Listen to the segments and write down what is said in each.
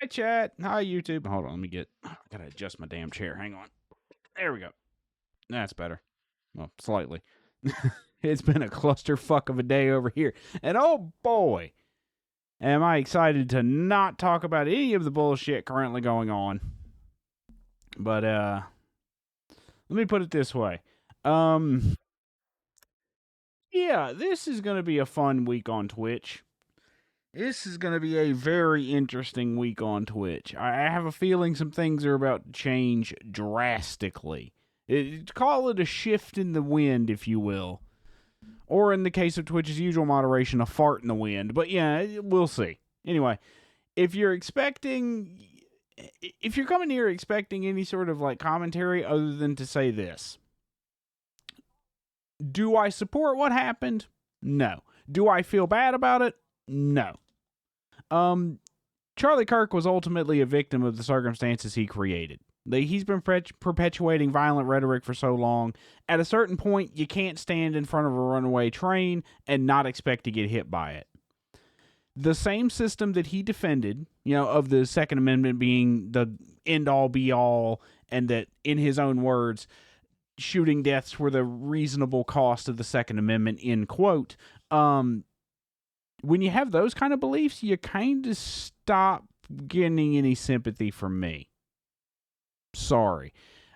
Hi, chat. Hi, YouTube. Hold on, I gotta adjust my damn chair. Hang on. There we go. That's better. Well, slightly. It's been a clusterfuck of a day over here. And oh boy, am I excited to not talk about any of the bullshit currently going on. But, let me put it this way. Yeah, this is going to be a fun week on Twitch. This is going to be a very interesting week on Twitch. I have a feeling some things are about to change drastically. Call it a shift in the wind, if you will. Or in the case of Twitch's usual moderation, a fart in the wind. But yeah, we'll see. Anyway, if you're coming here expecting any sort of like commentary other than to say this, do I support what happened? No. Do I feel bad about it? No. Charlie Kirk was ultimately a victim of the circumstances he created. He's been perpetuating violent rhetoric for so long. At a certain point, you can't stand in front of a runaway train and not expect to get hit by it. The same system that he defended, of the Second Amendment being the end-all, be-all, and that, in his own words, shooting deaths were the reasonable cost of the Second Amendment, end quote. When you have those kind of beliefs, you kind of stop getting any sympathy from me. Sorry.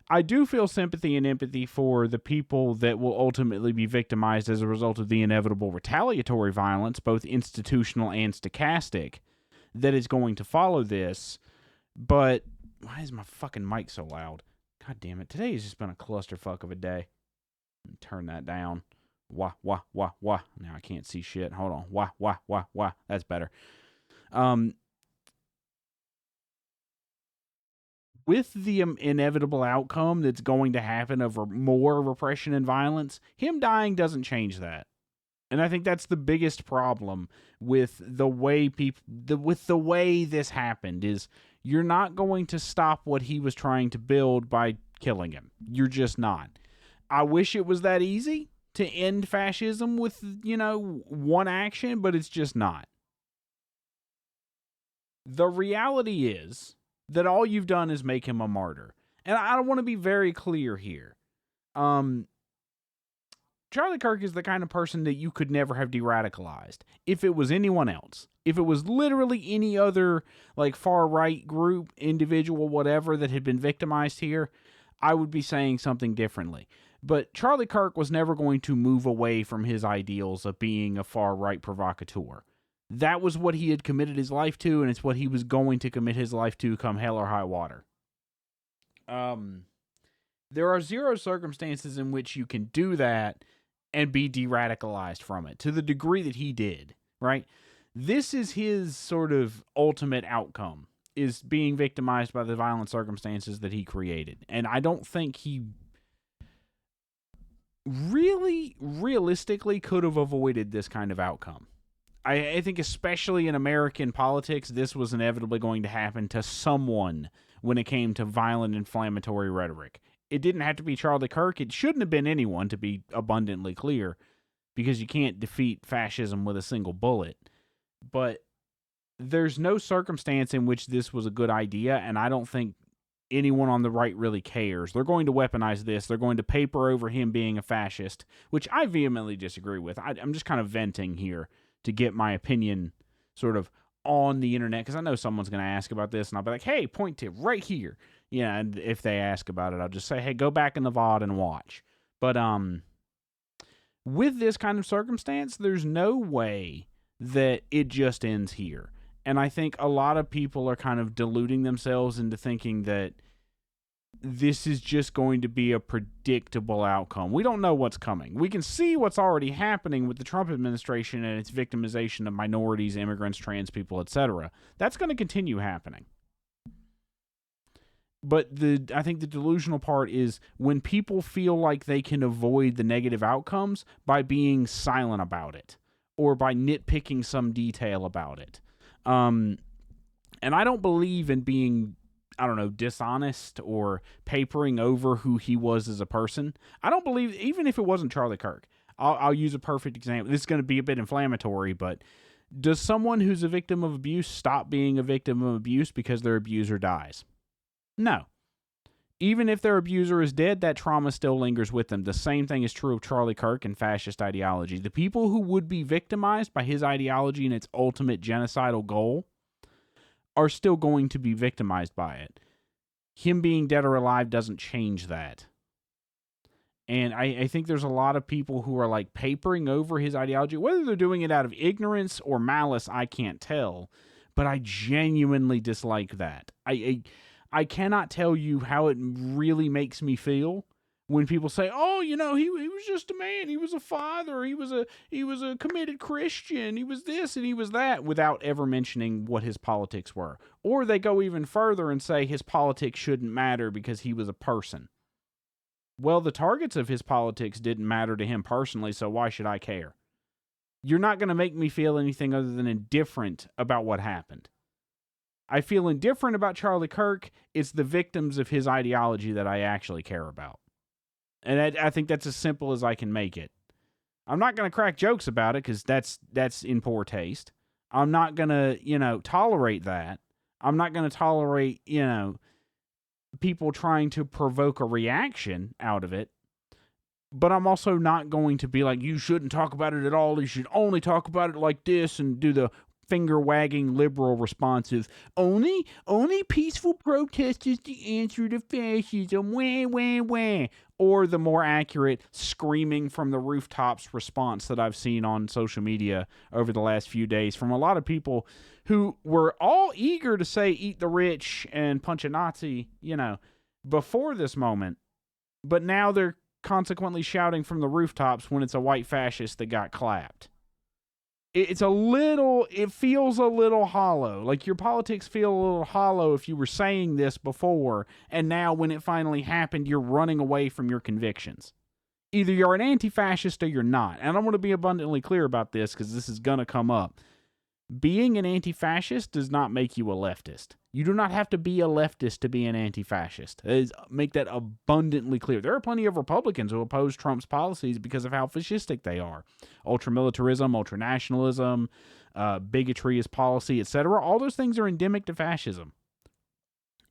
I do feel sympathy and empathy for the people that will ultimately be victimized as a result of the inevitable retaliatory violence, both institutional and stochastic, that is going to follow this. But why is my fucking mic so loud? God damn it. Today has just been a clusterfuck of a day. Let me turn that down. Wah. Now I can't see shit. Hold on. Wah. That's better. With the inevitable outcome that's going to happen of more repression and violence, him dying doesn't change that. And I think that's the biggest problem with the way the way this happened is you're not going to stop what he was trying to build by killing him. You're just not. I wish it was that easy to end fascism with, one action, but it's just not. The reality is that all you've done is make him a martyr. And I want to be very clear here. Charlie Kirk is the kind of person that you could never have de-radicalized if it was anyone else. If it was literally any other far-right group, individual, whatever that had been victimized here, I would be saying something differently. But Charlie Kirk was never going to move away from his ideals of being a far-right provocateur. That was what he had committed his life to, and it's what he was going to commit his life to come hell or high water. There are zero circumstances in which you can do that and be de-radicalized from it, to the degree that he did, right? This is his sort of ultimate outcome, is being victimized by the violent circumstances that he created. And I don't think he really, realistically could have avoided this kind of outcome. I think especially in American politics, this was inevitably going to happen to someone when it came to violent, inflammatory rhetoric. It didn't have to be Charlie Kirk. It shouldn't have been anyone, to be abundantly clear, because you can't defeat fascism with a single bullet. But there's no circumstance in which this was a good idea, and I don't think anyone on the right really cares. They're going to weaponize this. They're going to paper over him being a fascist, which I vehemently disagree with. I'm just kind of venting here to get my opinion sort of on the internet, because I know someone's going to ask about this, and I'll be like, hey, point to right here. Yeah, and if they ask about it, I'll just say, hey, go back in the VOD and watch. But with this kind of circumstance, there's no way that it just ends here. And I think a lot of people are kind of deluding themselves into thinking that this is just going to be a predictable outcome. We don't know what's coming. We can see what's already happening with the Trump administration and its victimization of minorities, immigrants, trans people, etc. That's going to continue happening. But I think the delusional part is when people feel like they can avoid the negative outcomes by being silent about it or by nitpicking some detail about it. And I don't believe in being, dishonest or papering over who he was as a person. I don't believe, even if it wasn't Charlie Kirk, I'll use a perfect example. This is going to be a bit inflammatory, but Does someone who's a victim of abuse stop being a victim of abuse because their abuser dies? No. Even if their abuser is dead, that trauma still lingers with them. The same thing is true of Charlie Kirk and fascist ideology. The people who would be victimized by his ideology and its ultimate genocidal goal are still going to be victimized by it. Him being dead or alive doesn't change that. And I think there's a lot of people who are like papering over his ideology. Whether they're doing it out of ignorance or malice, I can't tell. But I genuinely dislike that. I cannot tell you how it really makes me feel when people say, "Oh, he was just a man. He was a father. He was a committed Christian. He was this and he was that," without ever mentioning what his politics were. Or they go even further and say his politics shouldn't matter because he was a person. Well, the targets of his politics didn't matter to him personally, so why should I care? You're not going to make me feel anything other than indifferent about what happened. I feel indifferent about Charlie Kirk. It's the victims of his ideology that I actually care about. And I think that's as simple as I can make it. I'm not going to crack jokes about it because that's in poor taste. I'm not going to, tolerate that. I'm not going to tolerate, people trying to provoke a reaction out of it. But I'm also not going to be like, you shouldn't talk about it at all. You should only talk about it like this and do the finger-wagging liberal responses. Only peaceful protest is the answer to fascism. Wah, wah, wah. Or the more accurate screaming from the rooftops response that I've seen on social media over the last few days from a lot of people who were all eager to say eat the rich and punch a Nazi, before this moment. But now they're consequently shouting from the rooftops when it's a white fascist that got clapped. It feels a little hollow. Like your politics feel a little hollow if you were saying this before, and now when it finally happened, you're running away from your convictions. Either you're an anti-fascist or you're not. And I want to be abundantly clear about this because this is going to come up. Being an anti-fascist does not make you a leftist. You do not have to be a leftist to be an anti-fascist. Make that abundantly clear. There are plenty of Republicans who oppose Trump's policies because of how fascistic they are. Ultramilitarism, ultranationalism, bigotry as policy, etc. All those things are endemic to fascism.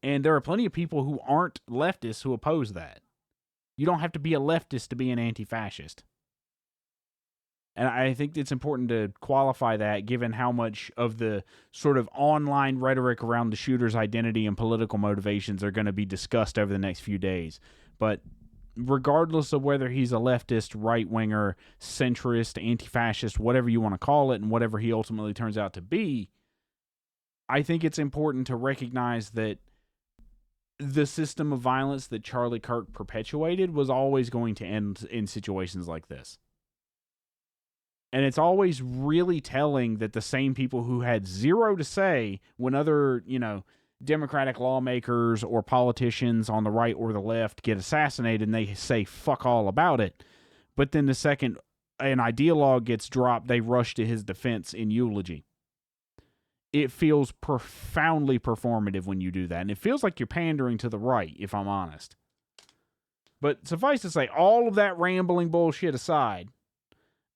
And there are plenty of people who aren't leftists who oppose that. You don't have to be a leftist to be an anti-fascist. And I think it's important to qualify that given how much of the sort of online rhetoric around the shooter's identity and political motivations are going to be discussed over the next few days. But regardless of whether he's a leftist, right-winger, centrist, anti-fascist, whatever you want to call it, and whatever he ultimately turns out to be, I think it's important to recognize that the system of violence that Charlie Kirk perpetuated was always going to end in situations like this. And it's always really telling that the same people who had zero to say when other, Democratic lawmakers or politicians on the right or the left get assassinated and they say fuck all about it. But then the second an ideologue gets dropped, they rush to his defense in eulogy. It feels profoundly performative when you do that. And it feels like you're pandering to the right, if I'm honest. But suffice to say, all of that rambling bullshit aside,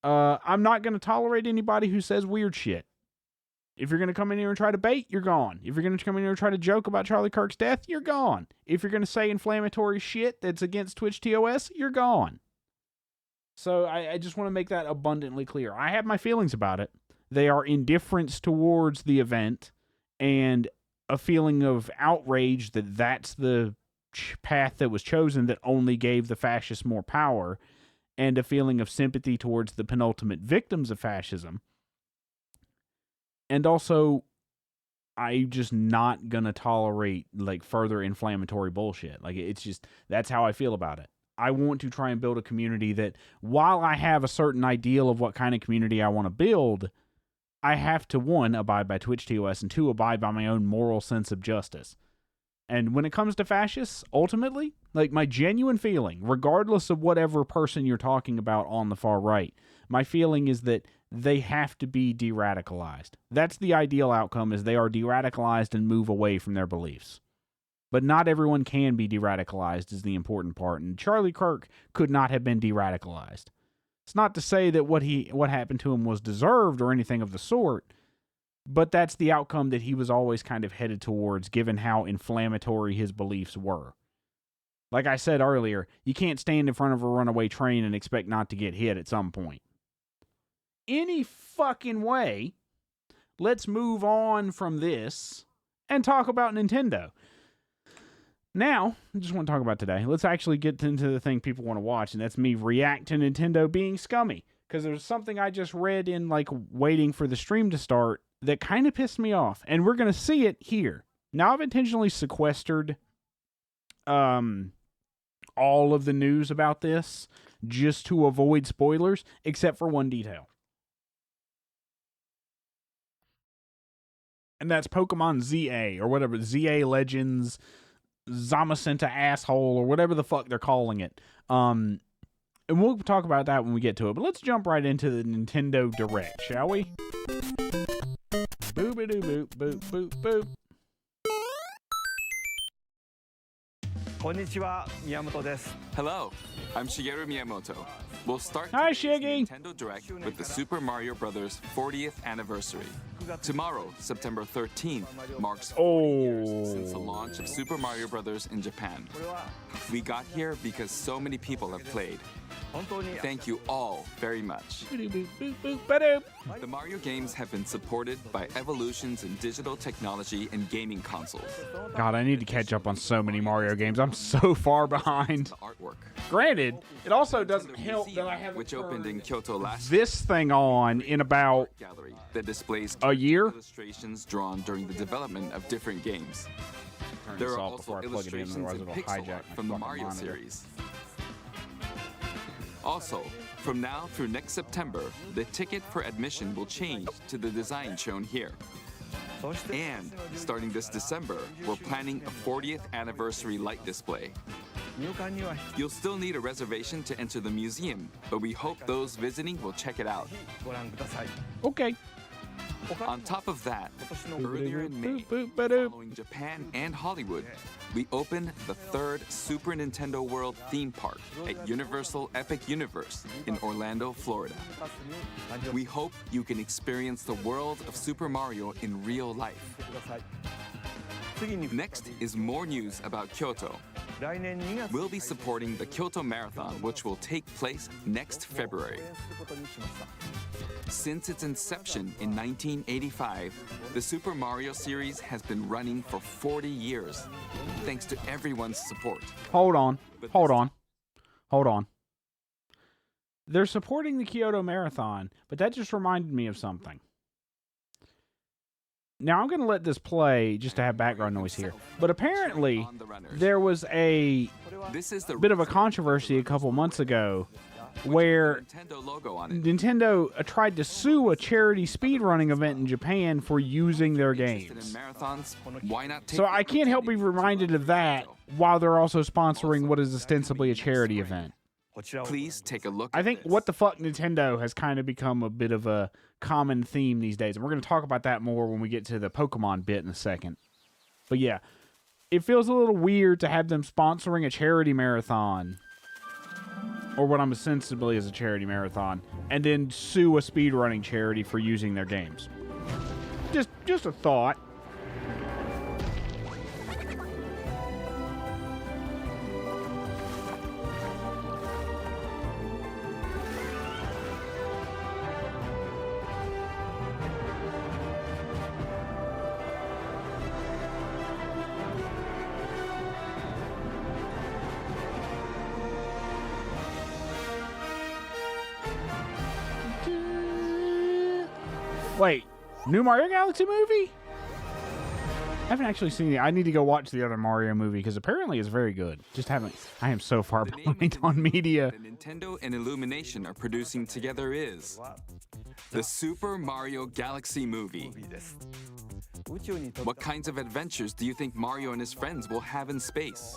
I'm not going to tolerate anybody who says weird shit. If you're going to come in here and try to bait, you're gone. If you're going to come in here and try to joke about Charlie Kirk's death, you're gone. If you're going to say inflammatory shit that's against Twitch TOS, you're gone. So I just want to make that abundantly clear. I have my feelings about it. They are indifference towards the event and a feeling of outrage that that's the path that was chosen that only gave the fascists more power, and a feeling of sympathy towards the penultimate victims of fascism. And also, I'm just not going to tolerate further inflammatory bullshit. It's just, that's how I feel about it. I want to try and build a community that, while I have a certain ideal of what kind of community I want to build, I have to, one, abide by Twitch TOS, and two, abide by my own moral sense of justice. And when it comes to fascists, ultimately, my genuine feeling, regardless of whatever person you're talking about on the far right, my feeling is that they have to be de-radicalized. That's the ideal outcome, is they are de-radicalized and move away from their beliefs. But not everyone can be de-radicalized is the important part, and Charlie Kirk could not have been de-radicalized. It's not to say that what happened to him was deserved or anything of the sort, But that's the outcome that he was always kind of headed towards, given how inflammatory his beliefs were. Like I said earlier, you can't stand in front of a runaway train and expect not to get hit at some point. Any fucking way, let's move on from this and talk about Nintendo. Now, I just want to talk about today. Let's actually get into the thing people want to watch, and that's me react to Nintendo being scummy. Because there's something I just read in, like, waiting for the stream to start that kind of pissed me off. And we're going to see it here. Now, I've intentionally sequestered all of the news about this just to avoid spoilers, except for one detail. And that's Pokemon ZA, or whatever, ZA Legends, Zamacenta Asshole, or whatever the fuck they're calling it. And we'll talk about that when we get to it. But let's jump right into the Nintendo Direct, shall we? Boop-a-doo-boop, boop, boop, boop. Konnichiwa, Miyamoto desu. Hello, I'm Shigeru Miyamoto. We'll start Hi, today's Shiggy. Nintendo Direct with the Super Mario Bros. 40th anniversary. Tomorrow, September 13th, marks 40 years since the launch of Super Mario Bros. In Japan. We got here because so many people have played. Thank you all very much. The Mario games have been supported by evolutions in digital technology and gaming consoles. God, I need to catch up on so many Mario games. I'm so far behind. The artwork. Granted, it also doesn't help that I haven't which opened in Kyoto last this thing on in about gallery that displays a year. Illustrations drawn during the development of different games. Turn There this are off also before I plug it in, illustrations otherwise in it'll pixel hijack art my from the fucking Mario monitor. series. Also, from now through next September, the ticket for admission will change to the design shown here. And starting this December, we're planning a 40th anniversary light display. You'll still need a reservation to enter the museum, but we hope those visiting will check it out. Okay. On top of that, earlier in May, Boop-a-doop. following Japan and Hollywood, we opened the third Super Nintendo World theme park at Universal Epic Universe in Orlando, Florida. We hope you can experience the world of Super Mario in real life. Next is more news about Kyoto. We'll be supporting the Kyoto Marathon, which will take place next February. Since its inception in 1985, the Super Mario series has been running for 40 years, thanks to everyone's support. Hold on. They're supporting the Kyoto Marathon, but that just reminded me of something. Now, I'm going to let this play just to have background noise here. But apparently, there was a bit of a controversy a couple months ago where Nintendo logo on it. Nintendo tried to sue a charity speedrunning event in Japan for using their Interested in games. marathons? Why not take So the I can't help be opportunity to reminded of that Nintendo? while they're also sponsoring what is ostensibly a charity event. Please take a look I at think this. what the fuck Nintendo has kind of become a bit of a common theme these days. And we're going to talk about that more when we get to the Pokemon bit in a second. But yeah, it feels a little weird to have them sponsoring a charity marathon, or what I'm ostensibly as a charity marathon, and then sue a speedrunning charity for using their games. Just a thought. Wait, new Mario Galaxy movie? I haven't actually seen it. I need to go watch the other Mario movie because apparently it's very good. Just haven't. I am so far The name of behind the on movie media. that Nintendo and Illumination are producing together is the Super Mario Galaxy movie. What kinds of adventures do you think Mario and his friends will have in space?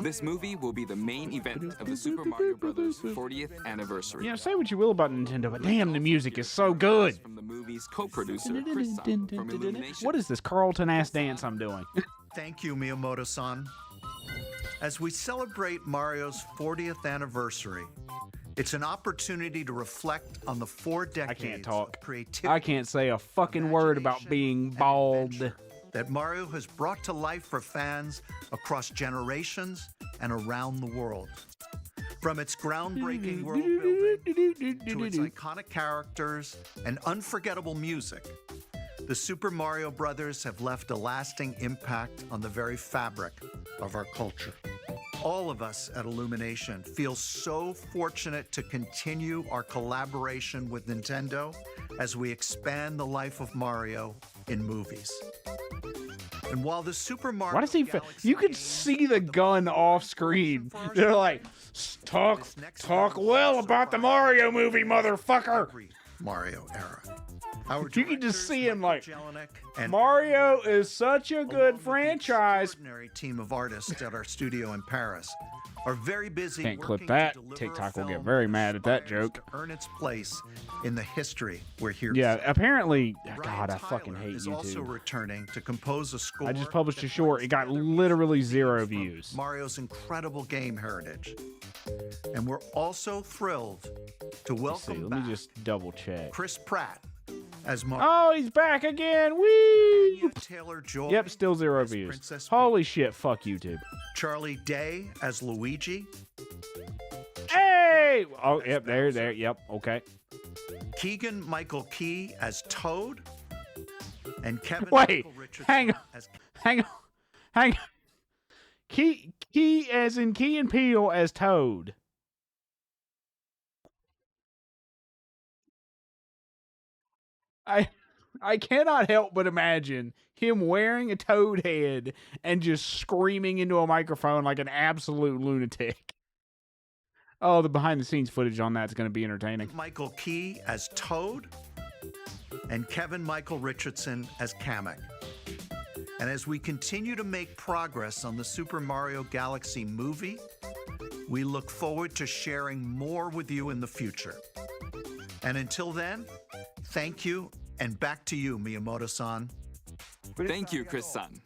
This movie will be the main event of the Super Mario Bros. 40th anniversary. You know, say what you will about Nintendo, but damn, the music is so good. From the movie's co-producer, Chris Simon from Illumination. What is this Carlton-ass dance I'm doing? Thank you, Miyamoto-san. As we celebrate Mario's 40th anniversary, It's an opportunity to reflect on the 4 decades I can't talk. of creativity. I can't say a fucking word about being bald. That Mario has brought to life for fans across generations and around the world. From its groundbreaking world building to its iconic characters and unforgettable music, the Super Mario Brothers have left a lasting impact on the very fabric of our culture. All of us at Illumination feel so fortunate to continue our collaboration with Nintendo as we expand the life of Mario in movies. And while the Super Mario Why does he? You could see the gun off screen. They're like, talk well about the Mario movie, motherfucker. Mario era. You can just see him like, Mario is such a good franchise. Extraordinary team of artists at our studio in Paris are very busy. Can't clip working that. to deliver TikTok a will get film very that mad at that aspires joke. to earn its place in the history we're here. Yeah, apparently, Brian God, I Tyler fucking hate is also YouTube. returning to compose a score. I just published a that short. It got literally 0 views. Mario's incredible game heritage. And we're also thrilled to Let's see, welcome let me back just double check. Chris Pratt as Mario. Oh, he's back again. Woo! Anya Taylor-Joy Yep, still 0 as views. Princess Holy Peach. shit, fuck YouTube. Charlie Day as Luigi. Hey! Oh, yep, there, yep, okay. Keegan Michael Key as Toad. And Kevin Wait, Michael Richardson hang on. as Hang on. Key as in Key and Peele as Toad. I cannot help but imagine him wearing a toad head and just screaming into a microphone like an absolute lunatic. Oh, the behind the scenes footage on that's going to be entertaining. Michael Key as Toad. And Kevin Michael Richardson as Kamek. And as we continue to make progress on the Super Mario Galaxy movie, we look forward to sharing more with you in the future. And until then, thank you, and back to you, Miyamoto-san. Thank you, Chris-san.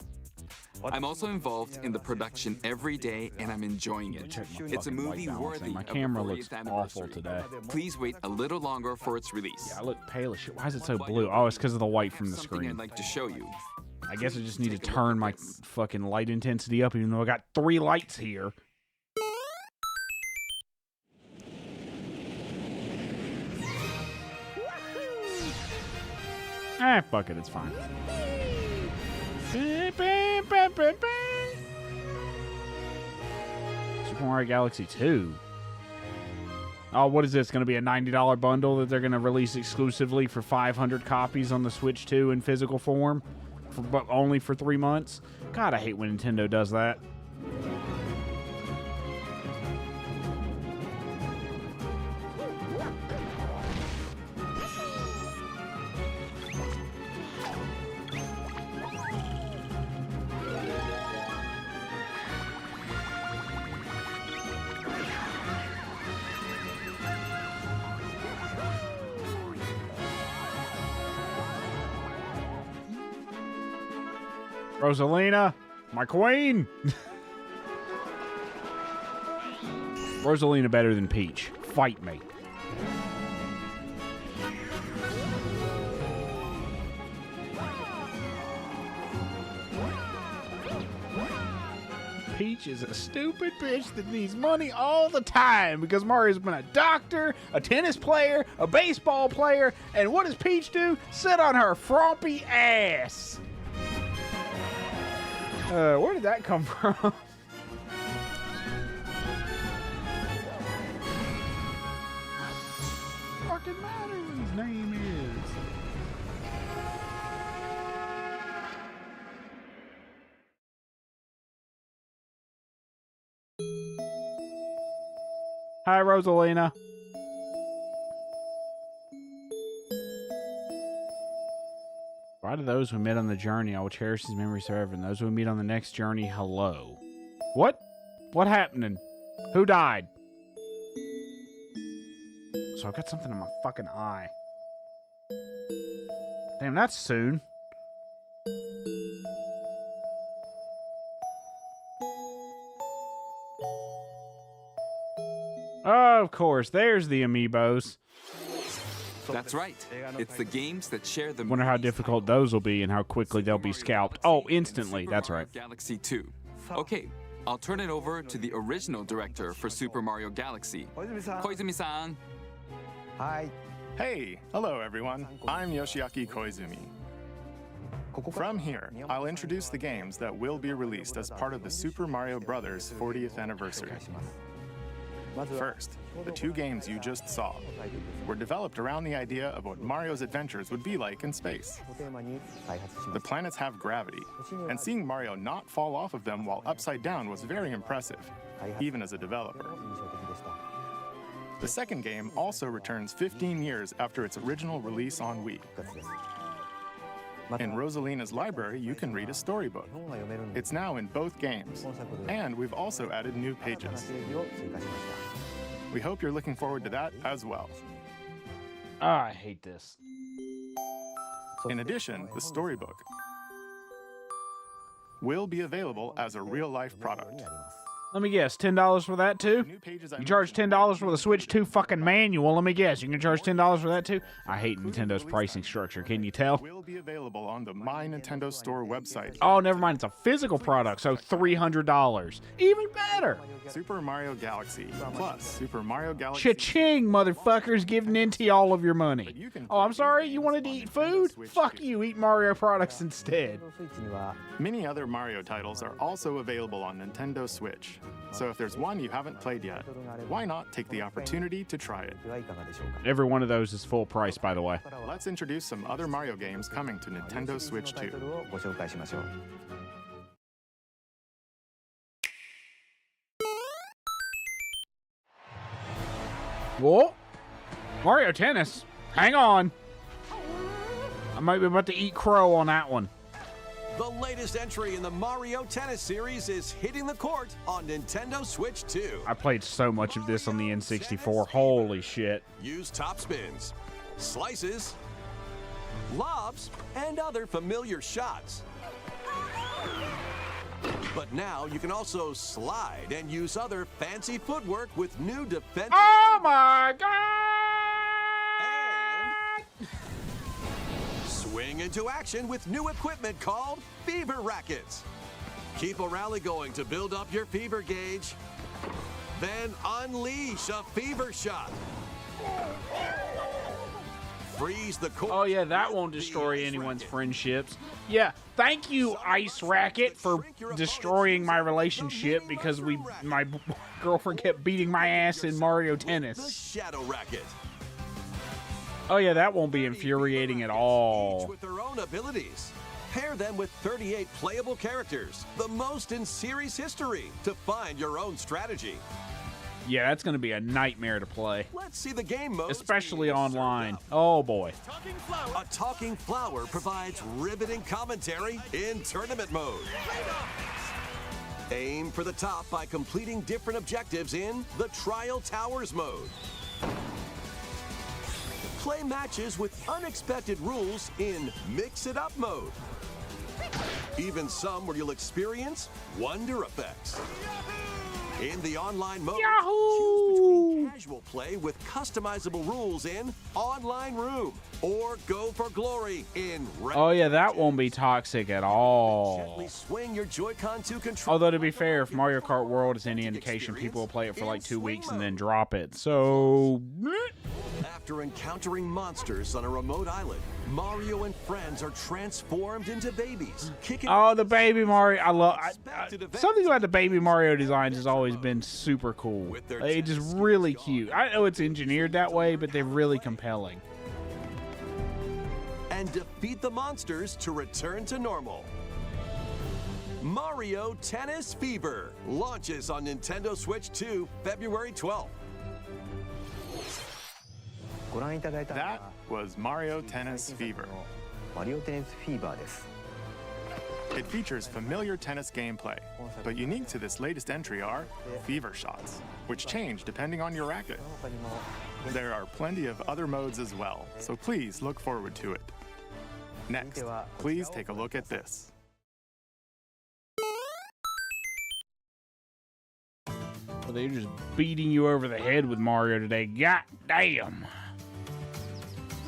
I'm also involved in the production every day, and I'm enjoying it. Check my It's a fucking movie white balance worthy thing. My of the camera 40th looks anniversary. awful today. Please wait a little longer for its release. Yeah, I look pale as shit. Why is it so blue? Oh, it's because of the white from the Something screen. I'd like to show you. I guess I just need to turn my fucking light intensity up, even though I got 3 lights here. Fuck it, it's fine. Super Mario Galaxy 2. Oh, what is this? Going to be a $90 bundle that they're going to release exclusively for 500 copies on the Switch 2 in physical form, but only for 3 months? God, I hate when Nintendo does that. Rosalina, my queen. Rosalina better than Peach. Fight me. Peach is a stupid bitch that needs money all the time because Mario's been a doctor, a tennis player, a baseball player, and what does Peach do? Sit on her frumpy ass. Where did that come from? Fucking matter what his name is. Hi, Rosalina. Why do those who met on the journey, I will cherish these memories forever, and those who meet on the next journey, hello. What? What happened? Who died? So I've got something in my fucking eye. Damn, that's soon. Of course, there's the amiibos. That's right. It's the games that share the Wonder how difficult those will be and how quickly they'll be scalped. Oh, instantly. That's right. Galaxy 2. Okay, I'll turn it over to the original director for Super Mario Galaxy, Koizumi-san. Hi. Hey, hello everyone. I'm Yoshiaki Koizumi. From here, I'll introduce the games that will be released as part of the Super Mario Bros. 40th anniversary. First, the two games you just saw were developed around the idea of what Mario's adventures would be like in space. The planets have gravity, and seeing Mario not fall off of them while upside down was very impressive, even as a developer. The second game also returns 15 years after its original release on Wii. In Rosalina's library, you can read a storybook. It's now in both games, and we've also added new pages. We hope you're looking forward to that as well. I hate this. In addition, the storybook will be available as a real-life product. Let me guess, $10 for that too? New pages You charge $10 for the Switch 2 fucking manual. Let me guess, you can charge $10 for that too? I hate Nintendo's pricing structure. Can you tell? will be available on the My Nintendo Store website. Oh, never mind. It's a physical product, so $300. Even better. Super Mario Galaxy plus Super Mario Galaxy. Cha-ching, motherfuckers, give Ninty all of your money. Oh, I'm sorry, you wanted to eat food? Fuck you, eat Mario products instead. Many other Mario titles are also available on Nintendo Switch. So if there's one you haven't played yet, why not take the opportunity to try it? Every one of those is full price, by the way. Let's introduce some other Mario games coming to Nintendo Switch 2. Whoa! Mario Tennis? Hang on. I might be about to eat crow on that one. The latest entry in the Mario Tennis series is hitting the court on Nintendo Switch 2. I played so much of this on the N64. Holy shit. Use top spins, slices, lobs, and other familiar shots. But now you can also slide and use other fancy footwork with new defense. Oh my god! Swing into action with new equipment called Fever Rackets. Keep a rally going to build up your fever gauge. Then unleash a fever shot. Freeze the court. Oh yeah, that won't destroy anyone's friendships. Yeah, thank you, Ice Racket, for destroying my relationship because my girlfriend kept beating my ass in Mario The Tennis. Shadow Racket. Oh yeah, that won't be infuriating at all. Each with their own abilities. Pair them with 38 playable characters, the most in series history, to find your own strategy. Yeah, that's going to be a nightmare to play. Let's see the game modes. Especially online. Oh boy. A talking flower provides riveting commentary in tournament mode. Aim for the top by completing different objectives in the Trial Towers mode. Play matches with unexpected rules in Mix It Up mode. Even some where you'll experience wonder effects. In the online mode, choose between casual play with customizable rules in Online Room, or go for glory in Oh yeah, that won't be toxic at all. Gently swing your Joy-Con to control. Although to be fair, if Mario Kart World is any indication, people will play it for like 2 weeks and then drop it. So After encountering monsters on a remote island, Mario and friends are transformed into babies. oh, the baby Mario! I love something about the baby Mario designs has always been super cool. They just really cute. I know it's engineered that way, but they're really compelling. And defeat the monsters to return to normal. Mario Tennis Fever launches on Nintendo Switch 2 February 12th. That was Mario Tennis Fever. It features familiar tennis gameplay, but unique to this latest entry are fever shots, which change depending on your racket. There are plenty of other modes as well, so please look forward to it. Next, please take a look at this. But they're just beating you over the head with Mario today. God damn.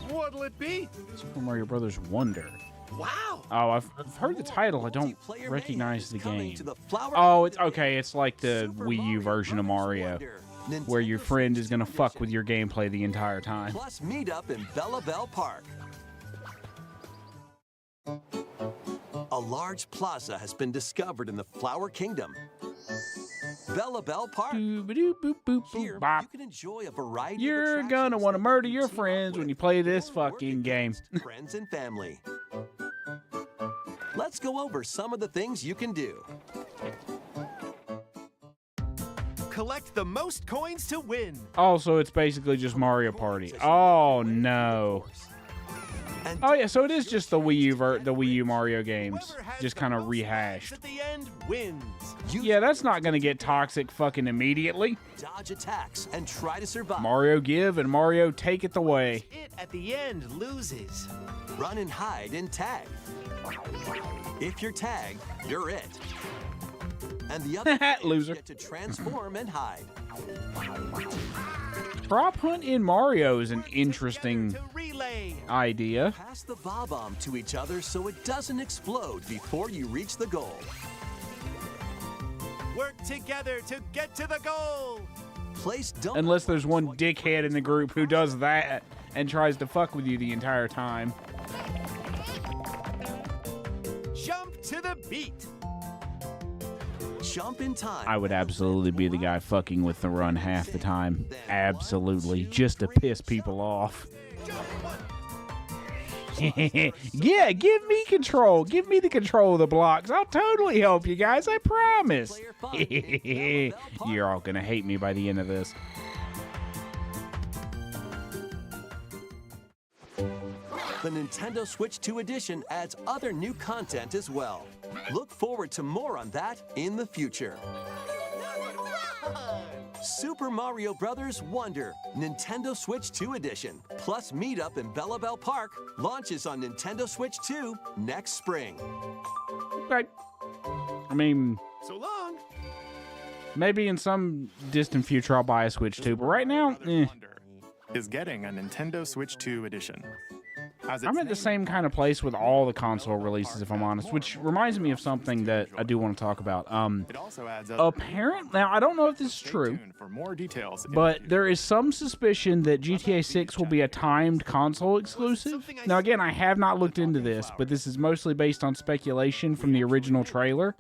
What'll it be? Super Mario Brothers Wonder. Wow. Oh, I've heard the title. I don't Multiplayer recognize the coming game. to the Flower Oh, it's Kingdom. okay. It's like the Super Wii U version of Mario, Wonder. where your Nintendo friend Switch is gonna 2 fuck edition. with your gameplay the entire time. Plus meet up in Bella Bell Park. A large plaza has been discovered in the Flower Kingdom. Bella Bell Park. Boop-a-doop-boop-boop-boop, Here, bop. you can enjoy a variety You're of gonna attractions want to that murder you your can team up friends when with you play this or work fucking game. against friends and family. Let's go over some of the things you can do. Collect the most coins to win. Also, it's basically just Mario Party. Oh no. And Oh yeah, so it is just the Wii U Mario games, Whoever has just the kind of most rehashed. coins at the end wins. Yeah, that's not gonna get toxic fucking immediately. dodge attacks and try to survive. Mario give and Mario take it the way. It at the end loses. Run and hide and tag. If you're tagged, you're it. And the other players Loser. get to transform and hide. Prop hunt in Mario is an interesting To relay. idea. Pass the bob-omb to each other so it doesn't explode before you reach the goal. Work together to get to the goal. Place dump Unless there's one dickhead in the group who does that and tries to fuck with you the entire time. Jump to the beat. jump in time. I would absolutely be the guy fucking with the run half the time. Absolutely. Just to piss people off. Yeah, give me control. Give me the control of the blocks. I'll totally help you guys. I promise. You're all going to hate me by the end of this. The Nintendo Switch 2 edition adds other new content as well. Look forward to more on that in the future. Super Mario Bros. Wonder, Nintendo Switch 2 edition, plus meet up in Bella Bell Park, launches on Nintendo Switch 2 next spring. Okay. I mean, So long. maybe in some distant future I'll buy a Switch 2, but right now, Wonder is getting a Nintendo Switch 2 edition. As I'm its at the name same kind of place with all the console releases, if I'm honest, which reminds me of something that I do want to talk about. It also adds Now, I don't know if this is Stay true, tuned for more details. but there is some suspicion that GTA 6 will be a timed console exclusive. Now, again, I have not looked into this, but this is mostly based on speculation from the original trailer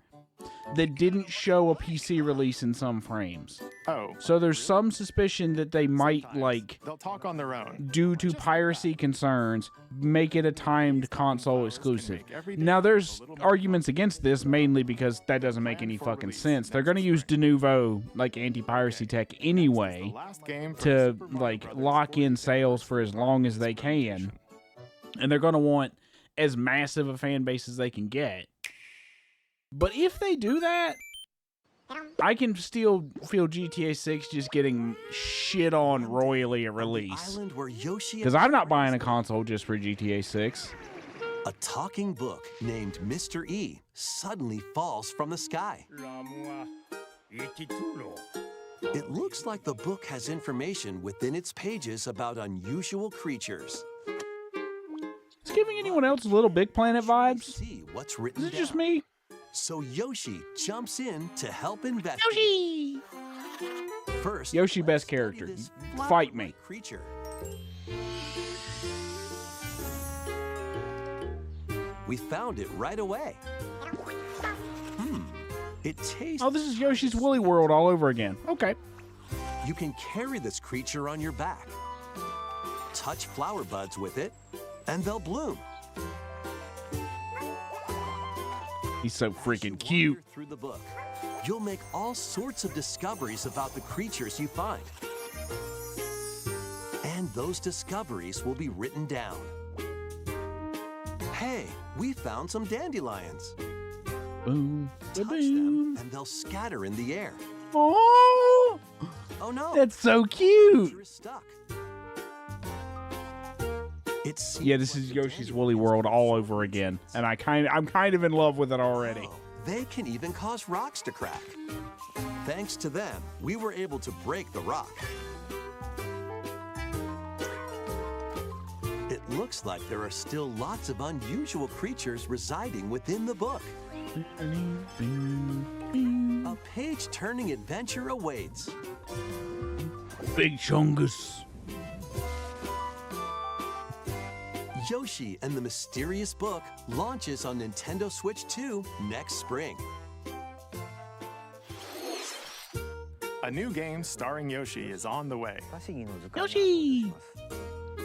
that didn't show a PC release in some frames. Oh, So there's some suspicion that they might, like, they'll talk on their own. due to piracy concerns, make it a timed console exclusive. Now, there's arguments against this, mainly because that doesn't make any fucking sense. They're going to use de nouveau, like, anti-piracy tech anyway, The last game for to, Super Mario like, Brothers lock in 4D sales for as long as they can. And they're going to want as massive a fan base as they can get. But if they do that, I can still feel GTA 6 just getting shit on royally at release. Island where Yoshi Because I'm not buying a console just for GTA 6. A talking book named Mr. E suddenly falls from the sky. It looks like the book has information within its pages about unusual creatures. It's giving anyone else Little Big Planet vibes? See what's written Is it just down. me? So Yoshi jumps in to help investigate. Yoshi! First, Yoshi, best let's study character. this Fight flower-like me. Creature. We found it right away. It tastes. Oh, this is Yoshi's Woolly World all over again. Okay. You can carry this creature on your back. Touch flower buds with it, and they'll bloom. He's so As you freaking wander cute. Through the book, you'll make all sorts of discoveries about the creatures you find. And those discoveries will be written down. Hey, we found some dandelions. Boom. Touch them, and they'll scatter in the air. Oh, Oh no! that's so the cute. creature is stuck. It's Yeah, this is Yoshi's Woolly World all over again, and I'm kind of in love with it already. Oh, They can even cause rocks to crack. Thanks to them, we were able to break the rock. It looks like there are still lots of unusual creatures residing within the book. A page-turning adventure awaits. Big Chungus. Yoshi and the Mysterious Book launches on Nintendo Switch 2 next spring. A new game starring Yoshi is on the way. Yoshi!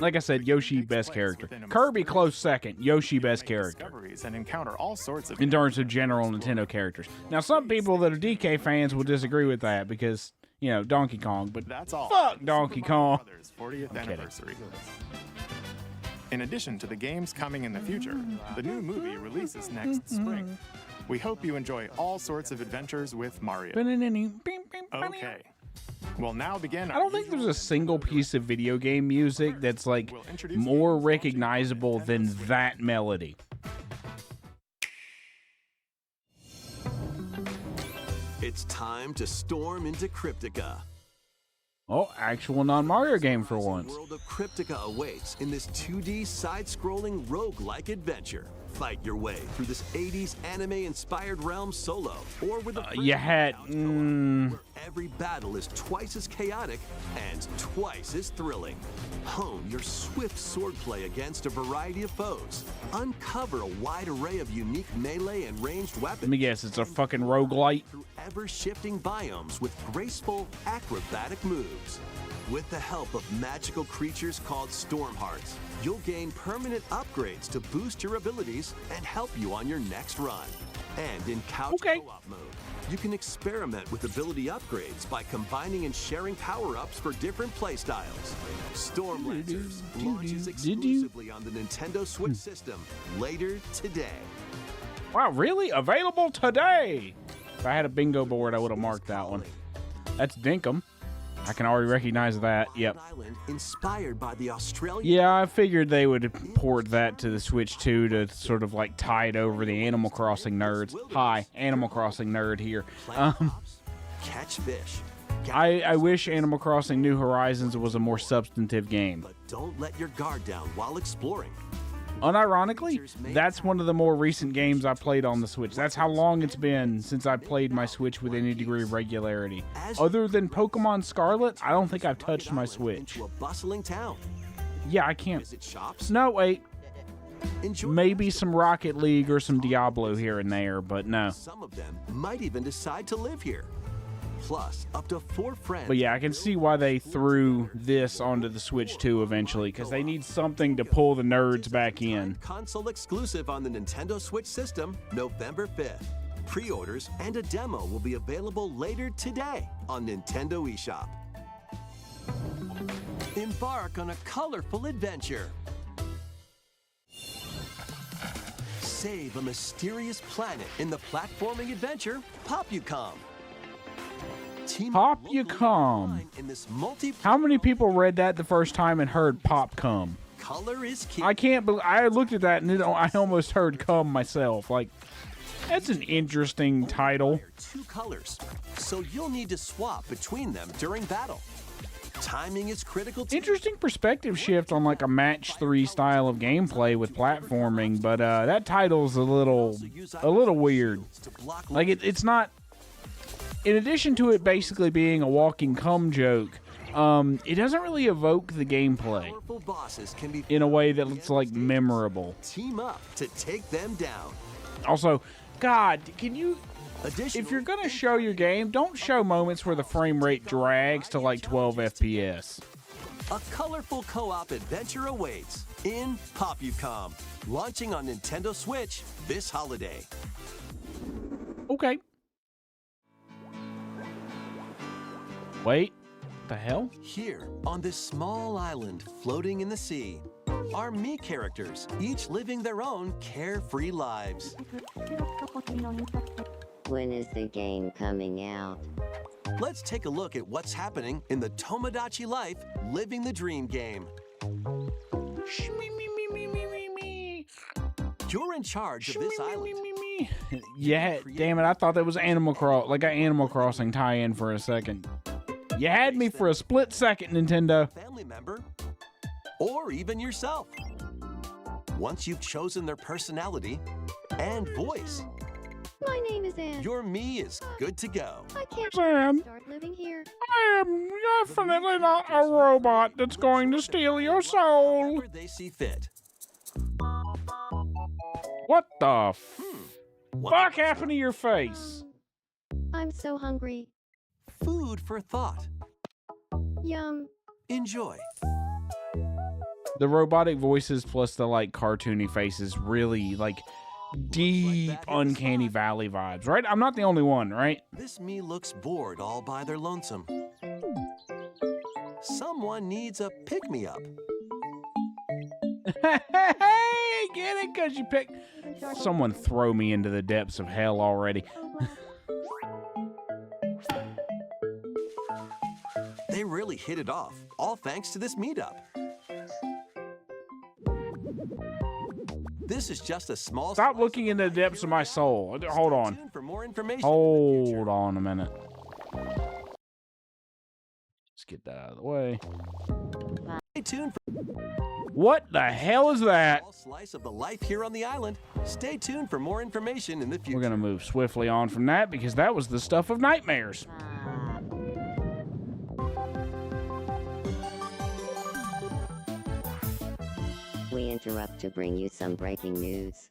Like I said, Yoshi best character. Kirby close second. Yoshi best character. Discoveries and encounter all sorts of In terms of general Nintendo characters. Now, some people that are DK fans will disagree with that because, you know, Donkey Kong, but That's all. fuck Donkey Super Mario Kong. Brothers 40th anniversary. In addition to the games coming in the future, the new movie releases next spring. We hope you enjoy all sorts of adventures with Mario. Okay. We'll now begin. I don't think there's a single piece of video game music that's like more recognizable than that melody. It's time to storm into Cryptica. Oh, actual non-Mario game for The once. world of Cryptica awaits in this 2D side-scrolling roguelike adventure. Fight your way through this 80s anime-inspired realm solo, or with a You had... where every battle is twice as chaotic and twice as thrilling. Hone your swift swordplay against a variety of foes. Uncover a wide array of unique melee and ranged weapons. Let me guess, it's a fucking roguelite. Through ever-shifting biomes with graceful, acrobatic moves. With the help of magical creatures called Storm Hearts, you'll gain permanent upgrades to boost your abilities and help you on your next run. And in couch co-op mode, you can experiment with ability upgrades by combining and sharing power-ups for different playstyles. Storm Lancers launches exclusively on the Nintendo Switch system later today. Wow, really? Available today! If I had a bingo board, I would have marked that one. That's Dinkum. I can already recognize that. Yep. Island inspired by the Australian. Yeah, I figured they would port that to the Switch 2 to sort of like tie it over the Animal Crossing nerds. Hi, Animal Crossing nerd here. Catch fish. I wish Animal Crossing New Horizons was a more substantive game. But don't let your guard down while exploring. Unironically, that's one of the more recent games I played on the Switch. That's how long it's been since I played my Switch with any degree of regularity. Other than Pokemon Scarlet, I don't think I've touched my Switch. To a bustling town. Yeah, I can't. Visit shops. No, wait. Enjoy. Maybe some Rocket League or some Diablo here and there, but no. Some of them might even decide to live here. Plus, up to 4 friends. But yeah, I can see why they threw this onto the Switch 2 eventually, because they need something to pull the nerds back in. Console exclusive on the Nintendo Switch system, November 5th. Pre-orders and a demo will be available later today on Nintendo eShop. Embark on a colorful adventure. Save a mysterious planet in the platforming adventure Popcom. Popcom. How many people read that the first time and heard Popcom? Color is key. I can't believe I looked at that and I almost heard "cum" myself. Like, that's an interesting title. 2 colors, so you'll need to swap between them during battle. Timing is critical too. Interesting perspective shift on like a match 3 style of gameplay with platforming, but that title's a little weird. Like it's not. In addition to it basically being a walking cum joke, it doesn't really evoke the gameplay Powerful bosses can be in a way that's like memorable. team up to take them down. Also, God, can you? Additionally, If you're gonna show your game, don't show moments where the frame rate drags to like 12 FPS. a colorful co-op adventure awaits in Popcom, launching on Nintendo Switch this holiday. Okay. Wait, the hell? Here, on this small island floating in the sea, are me characters, each living their own carefree lives. When is the game coming out? Let's take a look at what's happening in the Tomodachi Life Living the Dream game. You're in charge of this island. me? Yeah, damn it. I thought that was Animal Crossing tie-in for a second. You had me for a split second, Nintendo. Family member, or even yourself. Once you've chosen their personality and voice, My name is Anne. your me is good to go. I can't Sam, start living here. I am definitely not a robot that's going to steal your soul. Wherever they see fit. What the What fuck happened to your face? I'm so hungry. Food for thought. Yum. Enjoy. The robotic voices plus the like cartoony faces really like deep uncanny valley vibes, right? I'm not the only one, right? This me looks bored all by their lonesome. Someone needs a pick-me-up. Hey, get it? Cause you picked. Someone throw me into the depths of hell already. They really hit it off, all thanks to this meetup. This is just a small. Stop looking into the depths of my soul. Hold Stay on. tuned for more information. Hold on a minute. Let's get that out of the way. Stay tuned for What the hell is a that? small slice of the life here on the island. Stay tuned for more information in the future. We're gonna move swiftly on from that because that was the stuff of nightmares. We interrupt to bring you some breaking news.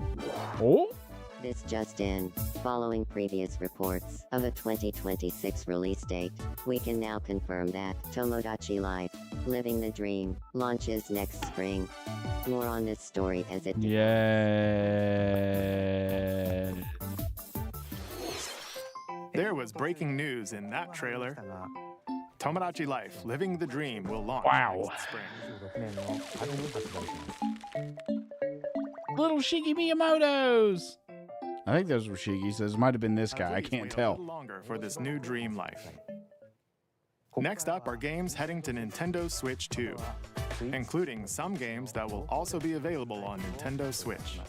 Oh? This just in. Following previous reports of a 2026 release date, we can now confirm that Tomodachi Life, Living the Dream, launches next spring. More on this story as it... Yeah. There was breaking news in that trailer. Tomodachi Life, Living the Dream will launch Wow. next spring. Little Shiggy Miyamoto's. I think those were Shiggy's. Those might have been this guy. I Please can't wait a tell. little longer for this new dream life. Next up are games heading to Nintendo Switch 2, including some games that will also be available on Nintendo Switch.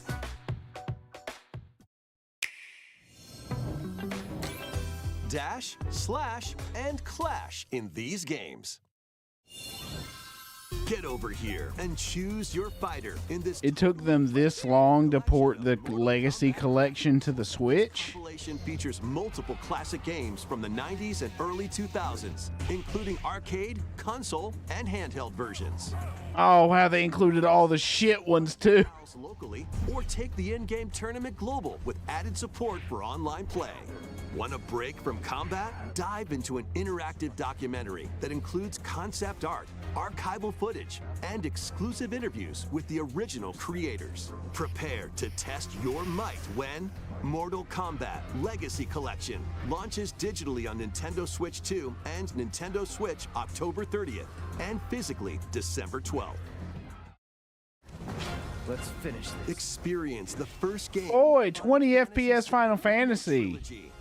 Dash, slash, and clash in these games. Get over here and choose your fighter in this It took them this long to port the Legacy Collection to the Switch? compilation. Features multiple classic games from the 90s and early 2000s, including arcade, console, and handheld versions. Oh, how they included all the shit ones too. Browse locally or take the in-game tournament global with added support for online play. Want a break from combat? Dive into an interactive documentary that includes concept art, archival footage, and exclusive interviews with the original creators. Prepare to test your might when Mortal Kombat Legacy Collection launches digitally on Nintendo Switch 2 and Nintendo Switch October 30th and physically December 12th. Let's finish this. Experience the first game. Boy, 20 FPS Final Fantasy. Trilogy.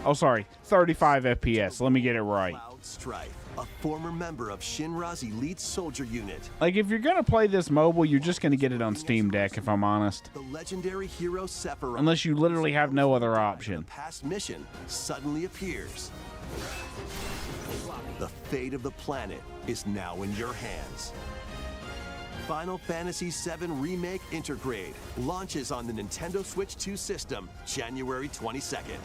Oh, sorry, 35 FPS. Let me get it right. Cloud Strife, a former member of Shinra's elite soldier unit. Like, if you're gonna play this mobile, you're just gonna get it on Steam Deck, if I'm honest. The legendary hero Sephiroth. Unless you literally have no other option. The past mission suddenly appears. The fate of the planet is now in your hands. Final Fantasy VII Remake Intergrade launches on the Nintendo Switch 2 system January 22nd.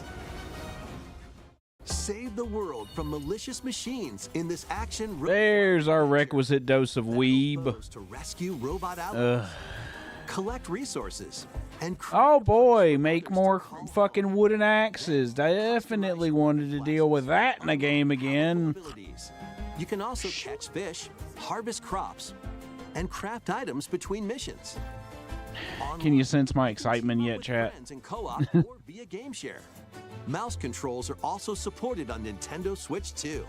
Save the world from malicious machines in this action. There's our requisite dose of weeb. To rescue robot allies, collect resources, and Oh boy, make more fucking wooden axes. Definitely wanted to deal with that in a game again. abilities. You can also catch fish, harvest crops, and craft items between missions. Can you sense my excitement yet, With chat? friends in co-op or via game share. Mouse controls are also supported on Nintendo Switch 2.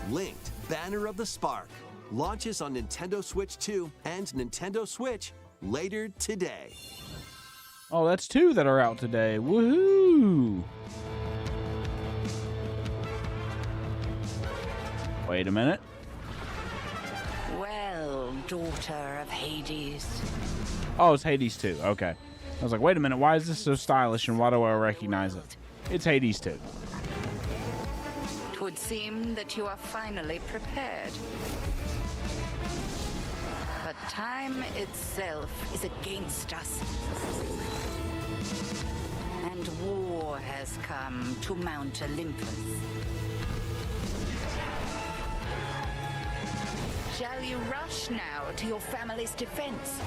Linked Banner of the Spark launches on Nintendo Switch 2 and Nintendo Switch later today. Oh, that's two that are out today. Woohoo! Wait a minute. Well, daughter of Hades. Oh, it's Hades 2. Okay. I was like, wait a minute, why is this so stylish and why do I recognize it? It's Hades 2. It would seem that you are finally prepared. But time itself is against us. And war has come to Mount Olympus. Shall you rush now to your family's defense?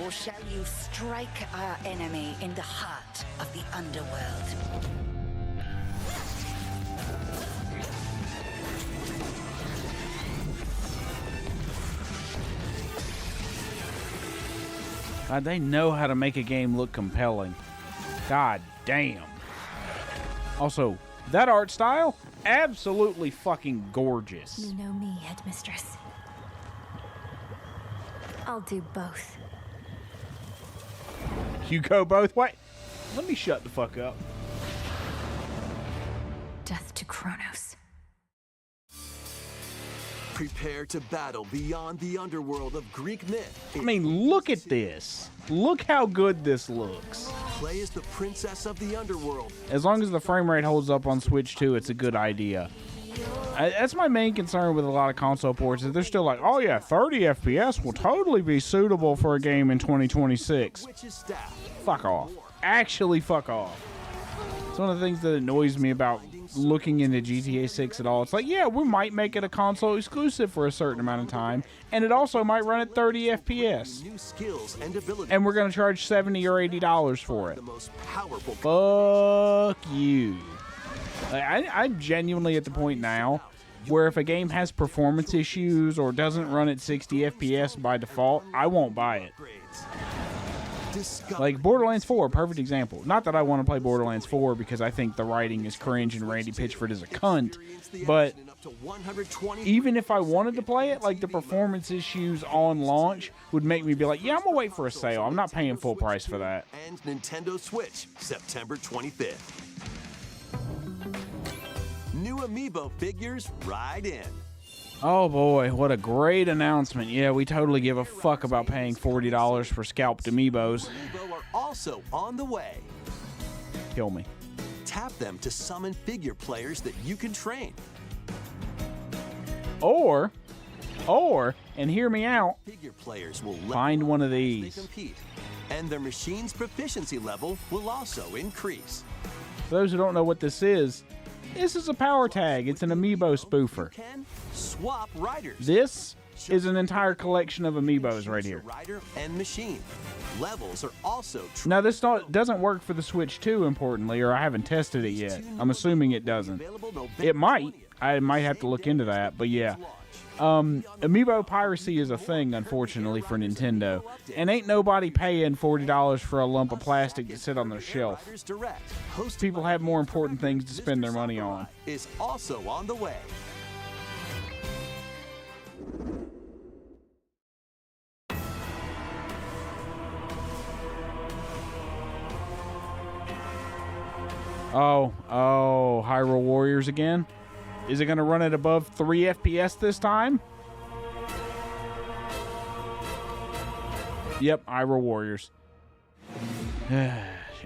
Or shall you strike our enemy in the heart of the underworld? God, they know how to make a game look compelling. God damn. Also, that art style, absolutely fucking gorgeous. You know me, headmistress. I'll do both. You go both ways. Let me shut the fuck up. Death to Kronos. Prepare to battle beyond the underworld of Greek myth. I mean, look at this. Look how good this looks. Play as the princess of the underworld. As long as the frame rate holds up on Switch 2, it's a good idea. That's my main concern with a lot of console ports, is they're still like, oh yeah, 30 FPS will totally be suitable for a game in 2026. Fuck off. Actually, fuck off. It's one of the things that annoys me about looking into GTA 6 at all. It's like, yeah, we might make it a console exclusive for a certain amount of time, and it also might run at 30 FPS. And we're going to charge $70 or $80 for it. Fuck you. I'm genuinely at the point now where if a game has performance issues or doesn't run at 60 FPS by default, I won't buy it. Like Borderlands 4, perfect example. Not that I want to play Borderlands 4 because I think the writing is cringe and Randy Pitchford is a cunt, but even if I wanted to play it, like the performance issues on launch would make me be like, yeah, I'm gonna wait for a sale. I'm not paying full price for that. And Nintendo Switch, September 25th. New Amiibo figures ride in. Oh boy, what a great announcement. Yeah, we totally give a fuck about paying $40 for scalped Amiibos. Amiibo are also on the way. Kill me. Tap them to summon figure players that you can train. Or, and hear me out, figure players will find one of these. Compete, and their machine's proficiency level will also increase. For those who don't know what this is a power tag. It's an Amiibo spoofer. Swap riders. This is an entire collection of Amiibos right here. Rider and machine. Levels are also now, this doesn't work for the Switch 2, importantly, or I haven't tested it yet. I'm assuming it doesn't. It might. I might have to look into that, but yeah. Amiibo piracy is a thing, unfortunately, for Nintendo. And ain't nobody paying $40 for a lump of plastic to sit on their shelf. People have more important things to spend their money on. Is also on the way. Oh, Hyrule Warriors again? Is it going to run at above 3 FPS this time? Yep, Hyrule Warriors.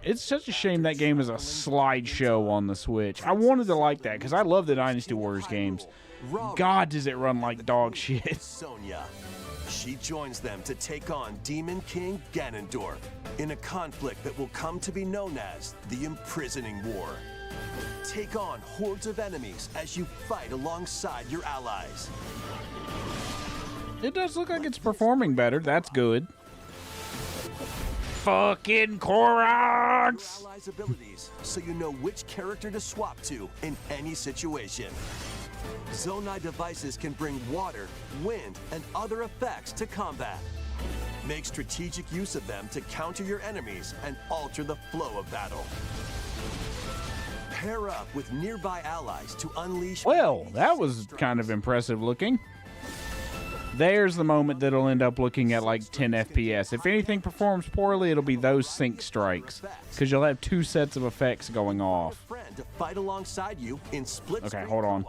It's such a shame that game is a slideshow on the Switch. I wanted to like that because I love the Dynasty Warriors games. God, does it run like dog shit. Sonya. She joins them to take on Demon King Ganondorf in a conflict that will come to be known as the Imprisoning War. Take on hordes of enemies as you fight alongside your allies. It does look like it's performing better. That's good. Fucking Koroks! Allies' abilities, so you know which character to swap to in any situation. Zonai devices can bring water, wind, and other effects to combat. Make strategic use of them to counter your enemies and alter the flow of battle. Pair up with nearby allies to unleash... Well, that was kind of impressive looking. There's the moment that'll end up looking at like 10 FPS. If anything performs poorly, it'll be those sync strikes, because you'll have two sets of effects going off. to fight alongside you in split screen. Okay, hold on.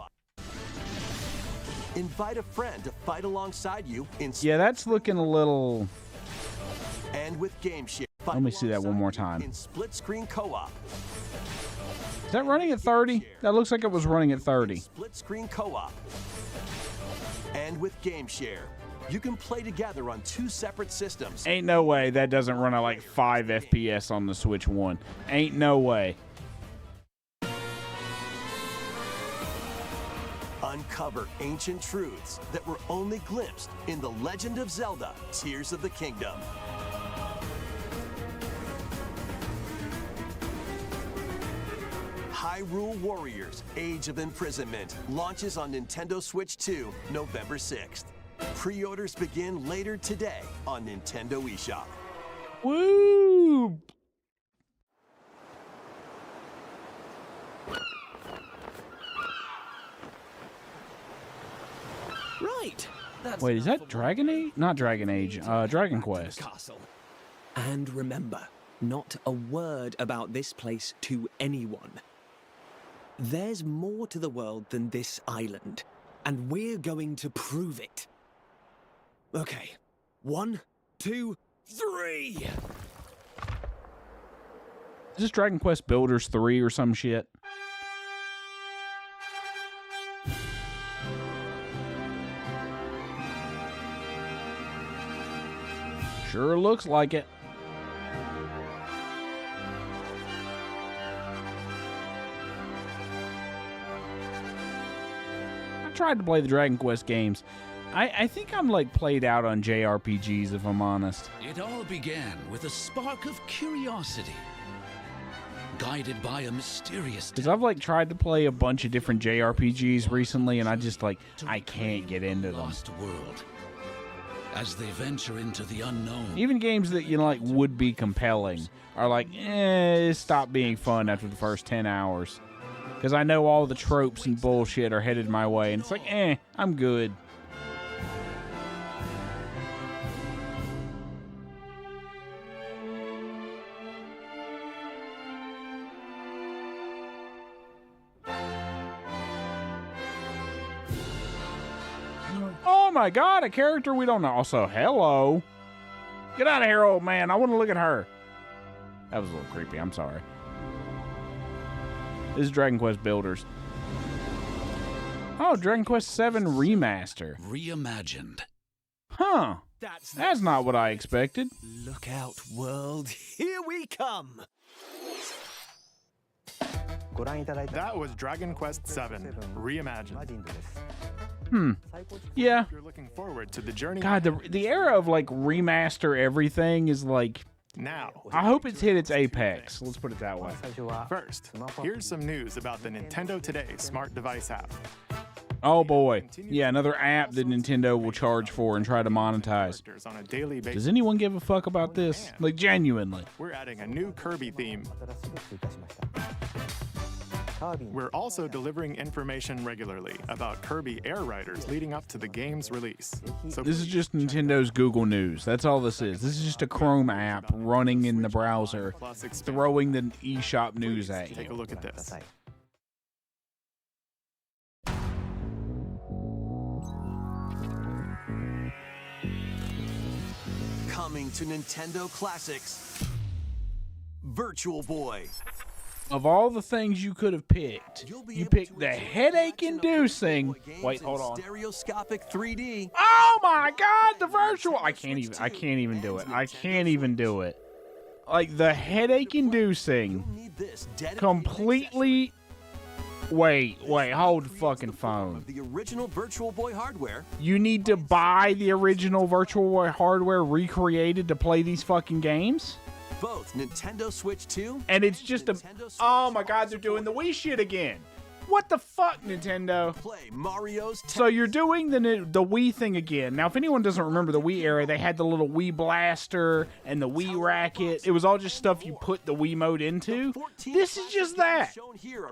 Invite a friend to fight alongside you in Yeah, that's looking a little... And with Game Share. Let me see that one more time. In split screen co-op. Is that running at 30? That looks like it was running at 30. Split screen co-op. And with Game Share, you can play together on 2 separate systems. Ain't no way that doesn't run at like 5 FPS on the Switch 1. Ain't no way. Uncover ancient truths that were only glimpsed in The Legend of Zelda: Tears of the Kingdom. Hyrule Warriors: Age of Imprisonment launches on Nintendo Switch 2 November 6th. Pre-orders begin later today on Nintendo eShop. Woo! Right. Wait, is that Dragon Age? Not Dragon Age. Dragon Quest. Castle. And remember, not a word about this place to anyone. There's more to the world than this island, and we're going to prove it. Okay, 1, 2, 3. Is this Dragon Quest Builders 3 or some shit? Sure looks like it. I tried to play the Dragon Quest games. I think I'm like played out on JRPGs, if I'm honest. It all began with a spark of curiosity, guided by a mysterious... Because I've like tried to play a bunch of different JRPGs recently, and I just like, I can't get into them. Lost world. As they venture into the unknown. Even games that, you know, like would be compelling are like, stop being fun after the first 10 hours. Because I know all the tropes and bullshit are headed my way, and it's like, I'm good. Oh my god, a character we don't know. Also, hello. Get out of here, old man. I want to look at her. That was a little creepy. I'm sorry. This is Dragon Quest Builders. Oh, Dragon Quest 7 Remaster. Reimagined. Huh. That's not what I expected. Look out, world. Here we come. That was Dragon Quest 7 Reimagined. Yeah. You're looking forward to the journey. God, the era of like remaster everything is like... Now, I hope it's hit its apex. Let's put it that way. First, here's some news about the Nintendo Today smart device app. Oh boy. Yeah, another app that Nintendo will charge for and try to monetize. On a daily basis. Does anyone give a fuck about this? Like, genuinely. We're adding a new Kirby theme. We're also delivering information regularly about Kirby Air Riders leading up to the game's release. So this is just Nintendo's Google News. That's all this is. This is just a Chrome app running in the browser, throwing the eShop news at you. Take a look at this. Coming to Nintendo Classics, Virtual Boy. Of all the things you could have picked, you picked the headache-inducing. Wait, hold on. Stereoscopic 3D. Oh my God, the virtual! I can't even do it. I can't even do it. Like the headache-inducing, completely. Wait, hold the fucking phone. The original Virtual Boy hardware. You need to buy the original Virtual Boy hardware recreated to play these fucking games? Both Nintendo Switch 2 and it's just a... Oh my God, they're doing the Wii shit again. What the fuck, Nintendo? Play Mario's... So you're doing the Wii thing again. Now, if anyone doesn't remember the Wii era, they had the little Wii Blaster and the Wii Racket. It was all just stuff you put the Wii mode into. This is just that.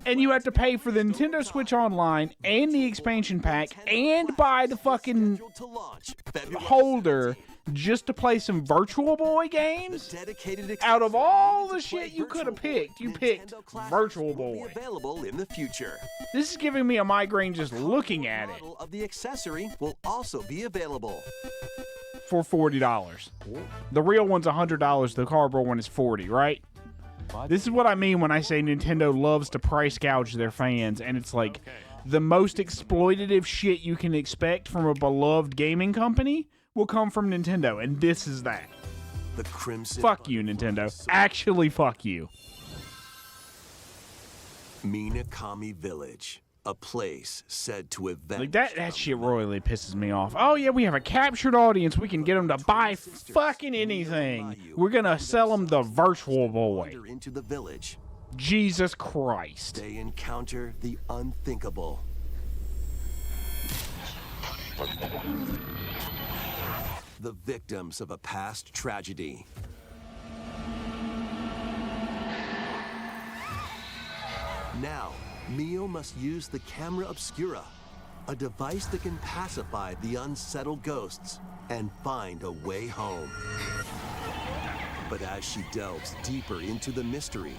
And you have to pay for the Nintendo Switch Online and the expansion pack and buy the fucking holder just to play some Virtual Boy games? Out of all the shit you could have picked, you picked Virtual Boy. Available in the future. This is giving me a migraine just looking at it. Of the accessory will also be available for $40. The real one's $100. The cardboard one is $40, right? This is what I mean when I say Nintendo loves to price gouge their fans, and it's like the most exploitative shit you can expect from a beloved gaming company will come from Nintendo, and this is that. The Crimson. Fuck you, Nintendo. Actually, fuck you. Minakami Village. A place said to avenge. Like that shit royally pisses me off. Oh yeah, we have a captured audience. We can get them to buy fucking anything. We're gonna sell them the Virtual Boy. Into the village. Jesus Christ. They encounter the unthinkable. The victims of a past tragedy. Now, Mio must use the camera obscura, a device that can pacify the unsettled ghosts and find a way home. But as she delves deeper into the mystery...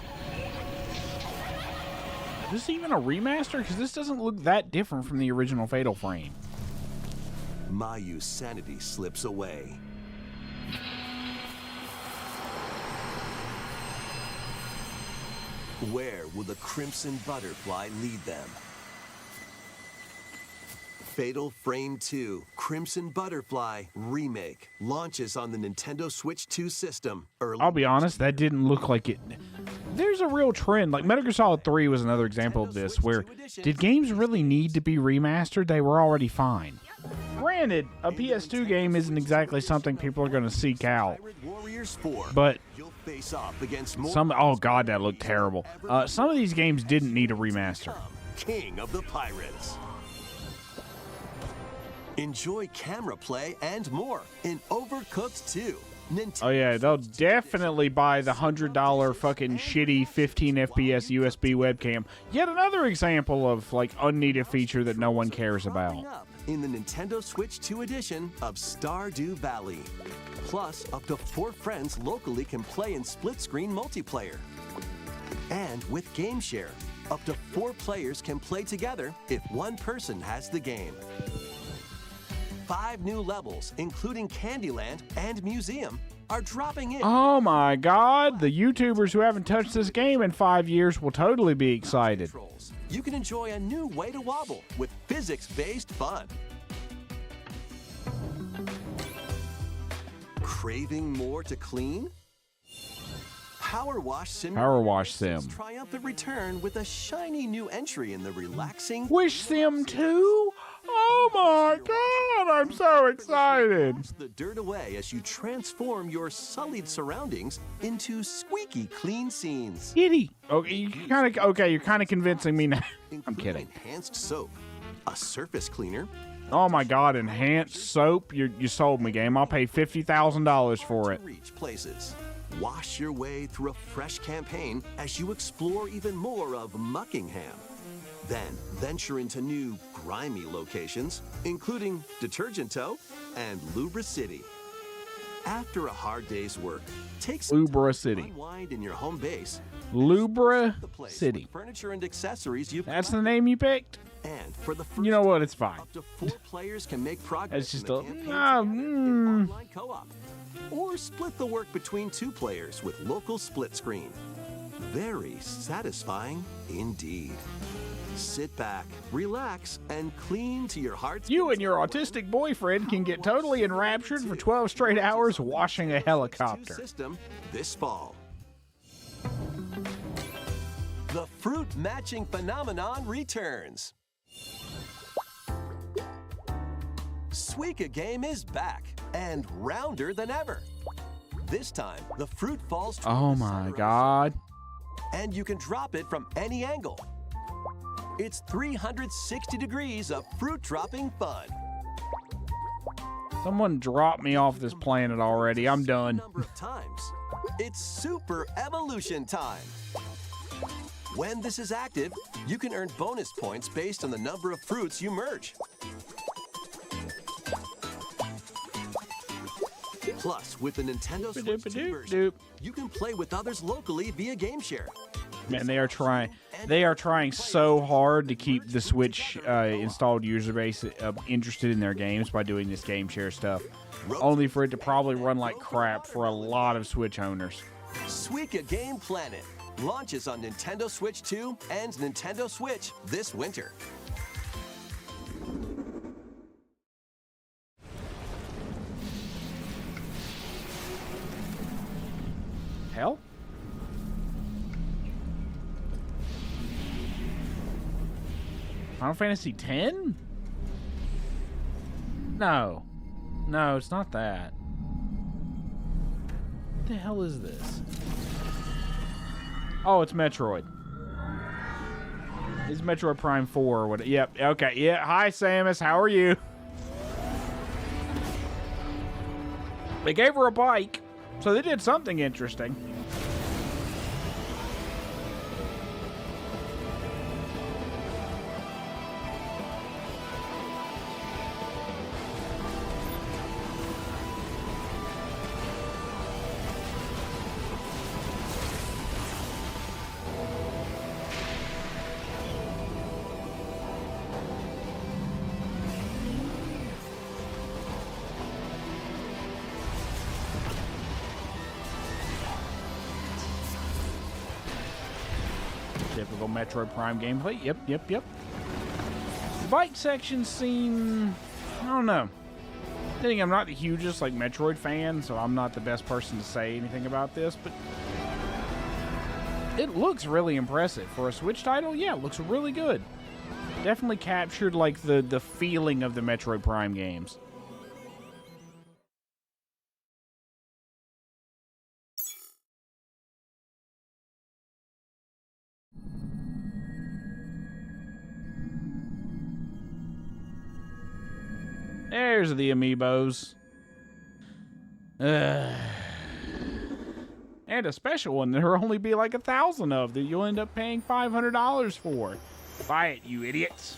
Is this even a remaster? Because this doesn't look that different from the original Fatal Frame. Mayu's sanity slips away. Where will the Crimson Butterfly lead them? Fatal Frame 2 Crimson Butterfly Remake launches on the Nintendo Switch 2 system early. I'll be honest, that didn't look like it. There's a real trend. Like Metal Gear Solid 3 was another example of this, where did games really need to be remastered? They were already fine. Granted, a PS2 game isn't exactly something people are going to seek out. But oh god, that looked terrible. Some of these games didn't need a remaster. King of the Pirates. Enjoy camera play and more in Overcooked 2. Oh yeah, they'll definitely buy the $100 fucking shitty 15 FPS USB webcam. Yet another example of like unneeded feature that no one cares about. In the Nintendo Switch 2 edition of Stardew Valley. Plus, up to 4 friends locally can play in split-screen multiplayer. And with Game Share, up to 4 players can play together if one person has the game. 5 new levels, including Candyland and Museum, are dropping in. Oh my god, the YouTubers who haven't touched this game in 5 years will totally be excited. You can enjoy a new way to wobble with physics-based fun. Craving more to clean? Power Wash Sim. Power Wash Sim. Triumphant return with a shiny new entry in the relaxing Wish Sim 2? Oh my god, I'm so excited. Wash the dirt away as you transform your sullied surroundings into squeaky clean scenes. Kitty. Okay, you're kind of convincing me now. I'm kidding. Enhanced soap, a surface cleaner. Oh my god, enhanced soap? You sold me, game. I'll pay $50,000 for it. Reach places. Wash your way through a fresh campaign as you explore even more of Muckingham. Then venture into new, grimy locations, including Detergent Toe and Lubra City. After a hard day's work, take some Lubra City. Unwind in your home base. Lubra City. Furniture and accessories you've That's the name you picked? And for the first you know what? It's fine. Up to 4 players can make progress. It's just in a the campaign in online co-op. Or split the work between 2 players with local split screen. Very satisfying indeed. Sit back, relax, and clean to your heart's You and your autistic boyfriend can get totally enraptured for 12 straight hours washing a helicopter. System this fall. The fruit matching phenomenon returns. Suika game is back and rounder than ever. This time, the fruit falls to Oh my god. and you can drop it from any angle. It's 360 degrees of fruit dropping fun. Someone dropped me off this planet already. I'm done. Number of times. It's super evolution time. When this is active, you can earn bonus points based on the number of fruits you merge. Plus, with the Nintendo Switch 2 version, you can play with others locally via Game Share. Man, they are trying so hard to keep the Switch installed user base interested in their games by doing this Game Share stuff. Only for it to probably run like crap for a lot of Switch owners. Suika Game Planet launches on Nintendo Switch 2 and Nintendo Switch this winter. Hell? Final Fantasy X? No. No, it's not that. What the hell is this? Oh, it's Metroid. It's Metroid Prime 4 or what? Yep, okay. Yeah, hi Samus, how are you? They gave her a bike, so they did something interesting. Typical Metroid Prime gameplay. Yep. The bike sections seem... I don't know. I think I'm not the hugest Metroid fan, so I'm not the best person to say anything about this, but it looks really impressive. For a Switch title, yeah, it looks really good. Definitely captured the feeling of the Metroid Prime games. There's the amiibos. And a special one there'll only be 1,000 of that you'll end up paying $500 for. Buy it, you idiots.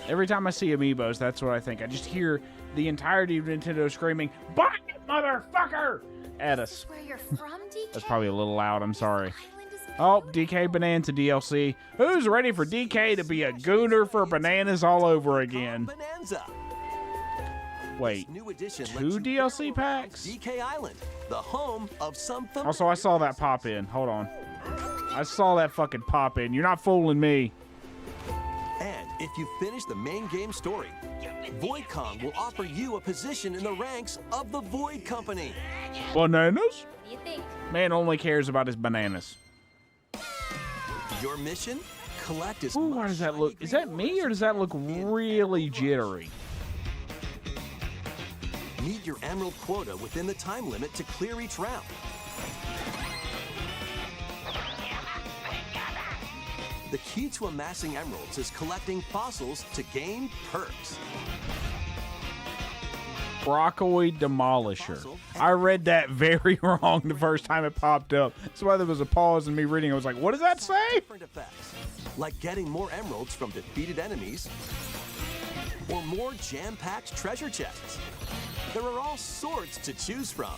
Every time I see amiibos, that's what I think. I just hear the entirety of Nintendo screaming, "Buy it, motherfucker!" at us. Where you're from, DK? That's probably a little loud, I'm sorry. Oh, DK Bonanza DLC. Who's ready for DK to be a gooner for bananas all over again? Bonanza. Wait, New edition 2 DLC packs? DK Island, the home of some Also, I saw that pop in. Hold on. I saw that fucking pop in. You're not fooling me. And if you finish the main game story, Void Kong will offer you a position in the ranks of the Void Company. Bananas? What do you think? Man only cares about his bananas. Your mission? Collect as Ooh, much why does that look? Is that me or does that look really jittery? Meet your emerald quota within the time limit to clear each round. The key to amassing emeralds is collecting fossils to gain perks. Broccoid Demolisher. I read that very wrong the first time it popped up. That's why there was a pause in me reading. I was like, what does that say? Different effects, like getting more emeralds from defeated enemies, or more jam-packed treasure chests. There are all sorts to choose from.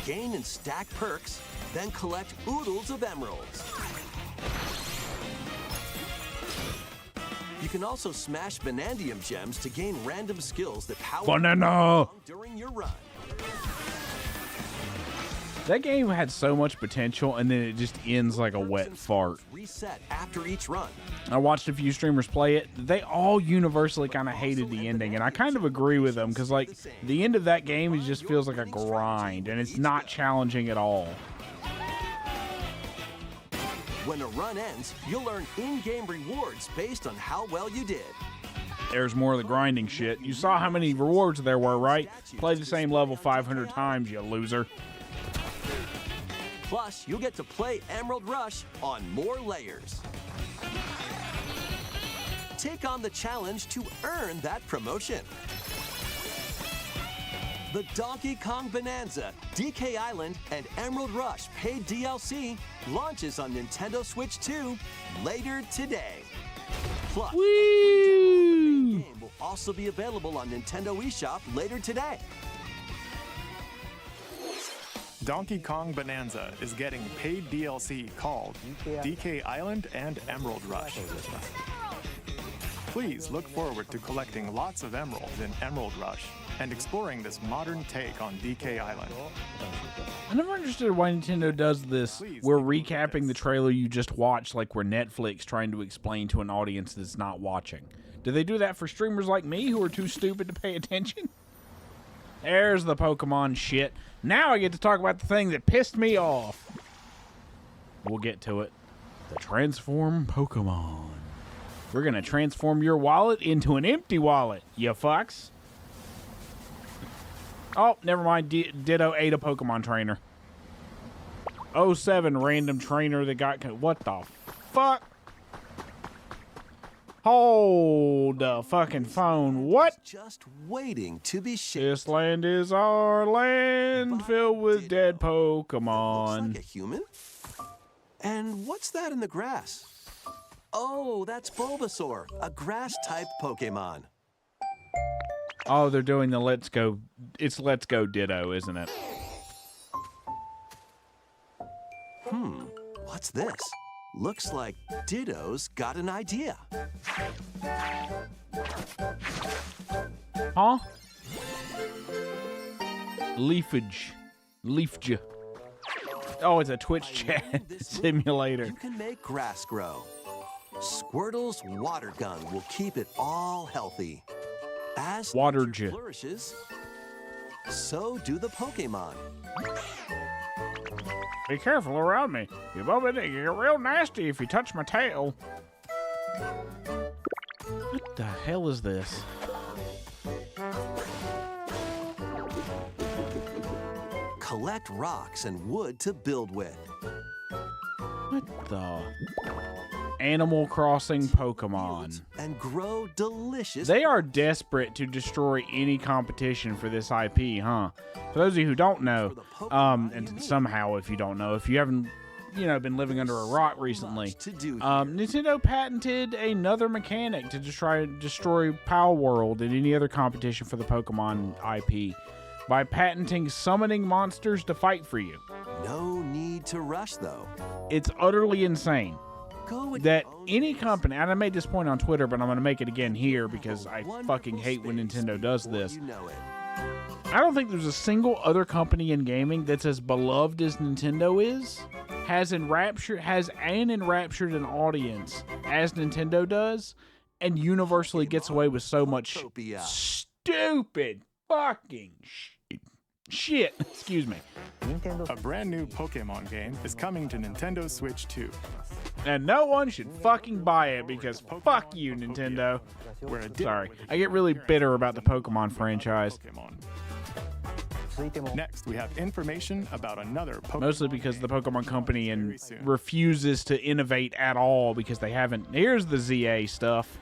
Gain and stack perks, then collect oodles of emeralds. You can also smash Banandium gems to gain random skills that power Banana during your run. That game had so much potential, and then it just ends like a wet fart. Reset after each run. I watched a few streamers play it. They all universally kind of hated the ending, and I kind of agree with them, because the end of that game it just feels like a grind, and it's not challenging at all. When a run ends, you'll earn in-game rewards based on how well you did. There's more of the grinding shit. You saw how many rewards there were, right? Play the same level 500 times, you loser. Plus, you'll get to play Emerald Rush on more layers. Take on the challenge to earn that promotion. The Donkey Kong Bonanza, DK Island, and Emerald Rush paid DLC launches on Nintendo Switch 2 later today. Plus, a free demo of the main game will also be available on Nintendo eShop later today. Donkey Kong Bonanza is getting paid DLC called DK Island and Emerald Rush. Please look forward to collecting lots of emeralds in Emerald Rush and exploring this modern take on DK Island. I never understood why Nintendo does this. We're recapping the trailer you just watched like we're Netflix trying to explain to an audience that's not watching. Do they do that for streamers like me who are too stupid to pay attention? There's the Pokemon shit. Now I get to talk about the thing that pissed me off. We'll get to it. The Transform Pokemon. We're going to transform your wallet into an empty wallet, you fucks. Oh, never mind. Ditto ate a Pokemon trainer. 07 random trainer that got... What the fuck? Hold the fucking phone. What? Just waiting to be shipped. This land is our land filled with dead Pokemon. Looks like a human. And what's that in the grass? Oh, that's Bulbasaur, a grass-type Pokemon. Oh, they're doing the Let's Go... It's Let's Go Ditto, isn't it? What's this? Looks like Ditto's got an idea. Huh? Leafage. Oh, it's a Twitch chat simulator. You can make grass grow. Squirtle's water gun will keep it all healthy. As nature flourishes, so do the Pokemon. Be careful around me. You get real nasty if you touch my tail. What the hell is this? Collect rocks and wood to build with. What the? Animal Crossing Pokemon. And grow delicious. They are desperate to destroy any competition for this IP, huh? For those of you who don't know, and somehow if you don't know, if you haven't, been living under a rock recently, Nintendo patented another mechanic to just try to destroy Power World and any other competition for the Pokemon IP by patenting summoning monsters to fight for you. No need to rush, though. It's utterly insane that any company, and I made this point on Twitter, but I'm going to make it again here because I fucking hate when Nintendo does this. I don't think there's a single other company in gaming that's as beloved as Nintendo is, has enraptured an audience as Nintendo does, and universally gets away with so much stupid fucking shit. Excuse me. A brand new Pokemon game is coming to Nintendo Switch 2. And no one should fucking buy it because fuck you, Nintendo. Sorry. I get really bitter about the Pokemon franchise. Next, we have information about another Pokemon. Mostly because the Pokemon Company refuses to innovate at all because they haven't. Here's the ZA stuff.